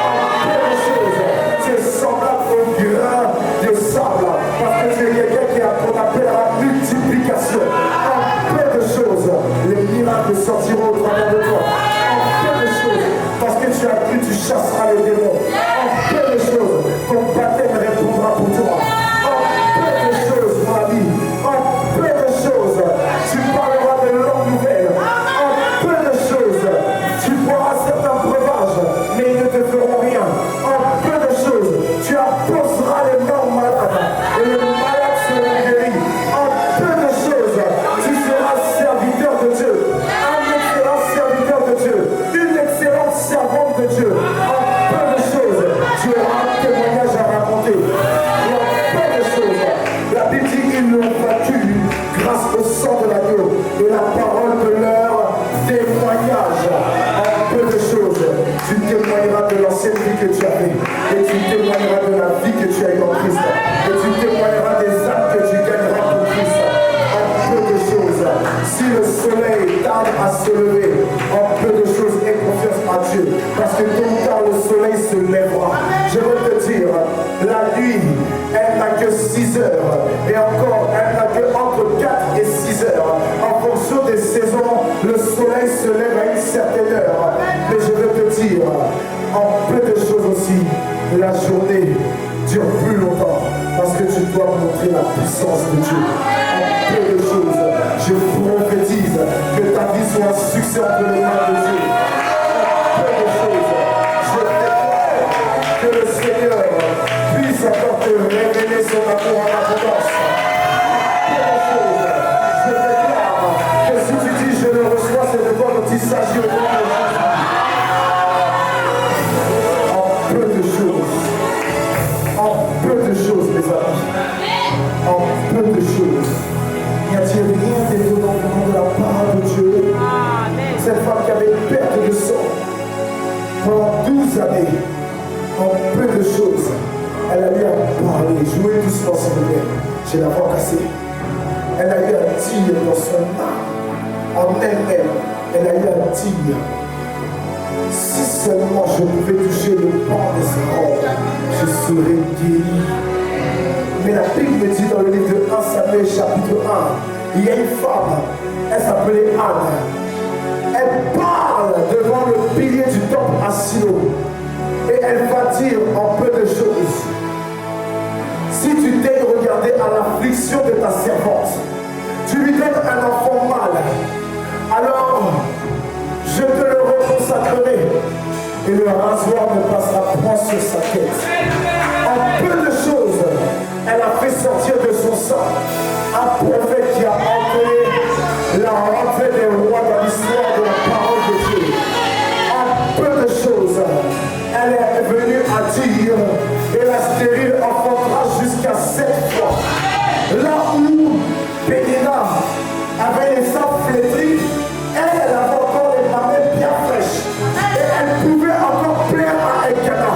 En peu de choses, tu es semblable au grain de sable, parce que tu es quelqu'un qui a qu'on appelle la multiplication. En peu de choses, les miracles sortiront au travers de toi. En peu de choses, parce que tu as cru, tu chasseras les démons. En peu de choses, ton baptême répondra pour toi. En peu de choses, mon ami, en peu de choses, tu parleras de longues nouvelles. En peu de choses, tu boiras certains breuvages, mais ils ne te feront rien. En peu de choses, tu apposeras les mains aux malades et les malades seront guéris. En peu de choses, tu seras serviteur de Dieu, un excellent serviteur de Dieu, une excellente servante de Dieu. En peu de choses, tu auras un témoignage à raconter. Et en peu de choses, la Bible dit qu'ils l'ont vaincu grâce au sang de l'agneau et la parole de leur témoignage. En peu de choses, tu témoigneras de l'ancienne vie que tu avais, et tu témoigneras de la vie que tu as eue en Christ, et tu témoigneras des âmes que tu gagneras pour Christ. En peu de choses, si le soleil tarde à se lever, en peu de choses, aie confiance à Dieu, parce que tôt ou tard le soleil se lèvera. Je veux te dire, la nuit, elle n'a que 6 heures, et encore, elle n'a que entre 4 et 6 heures. En fonction des saisons, le soleil se lève à une certaine heure. Mais je veux te dire, en peu de choses aussi, la journée dure plus longtemps, parce que tu dois montrer la puissance de Dieu. En peu de choses, je prophétise que ta vie soit un succès entre les mains de Dieu. En peu de choses, je déclare que le Seigneur puisse encore te révéler son amour en abondance. En peu de cette femme qui avait une perte de sang pendant 12 années, en peu de choses, elle a eu à parler, jouer doucement s'il vous plaît. J'ai la voix cassée. Elle a eu à dire dans son âme, en elle-même, elle a eu à dire, si seulement je pouvais toucher le pan de sa robe, je serais guéri. Mais la Bible me dit dans le livre de 1 Samuel chapitre 1, il y a une femme, elle s'appelait Anne. Elle parle devant le pilier du temple à Silo. Et elle va dire en peu de choses, si tu daignes regarder à l'affliction de ta servante, tu lui donnes un enfant mâle, alors je te le reconsacrerai et le rasoir ne passera point sur sa tête. En peu de choses, elle a fait sortir de son sang un prophète qui a entré la rentrée des rois dans l'histoire de la parole de Dieu. En peu de choses, elle est venue à dire, et la stérile enfantera jusqu'à 7 fois. Là où Pénina avait les sangs flétris, elle avait encore les mamelles bien fraîches. Et elle pouvait encore plaire à Elkana.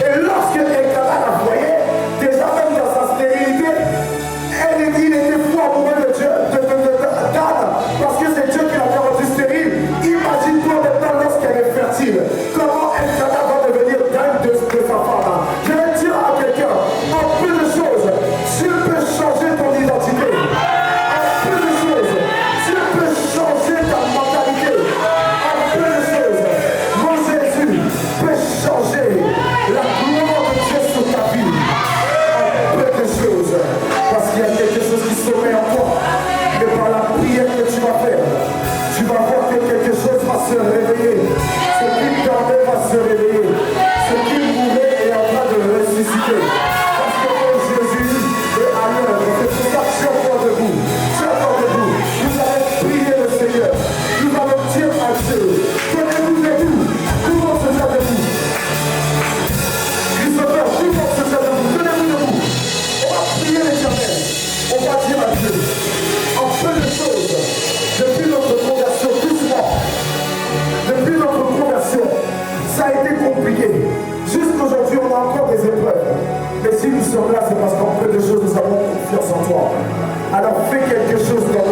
Et lorsque Elkana la voyait, déjà même dans sa stérilité, il était fou amoureux de Dieu, d'Anne, parce que c'est Dieu qui l'a rendu stérile. Imagine-toi maintenant lorsqu'elle est fertile, comment Elkana va devenir dingue de sa femme. Je vais dire à quelqu'un, en peu de choses, Dieu peut changer ton identité. En peu de choses, Dieu peut changer ta mentalité. En peu de choses, mon Jésus peut changer la gloire de Dieu sur ta vie. En peu de choses, parce qu'il y a quelque chose qui sommeille en toi. Mais par la prière que tu vas faire, tu vas voir que quelque chose va se réveiller. Ce qui dormait va se réveiller. Ce qui mourait est en train de ressusciter. Parce que mon Jésus est à l'œuvre. C'est pour ça que tu es encore debout. Tu es encore debout. Nous allons prier le Seigneur. Nous allons dire à Dieu, tenez-vous debout. Tout le monde se tient debout. Christopher, tout le monde se tient debout. Tenez-vous debout. On va prier l'Éternel. On va dire à Dieu, en peu de choses, depuis notre conversion, doucement, depuis notre conversion, ça a été compliqué. Jusqu'aujourd'hui, on a encore des épreuves. Mais si nous sommes là, c'est parce qu'en peu de choses, nous avons confiance en toi. Alors fais quelque chose dans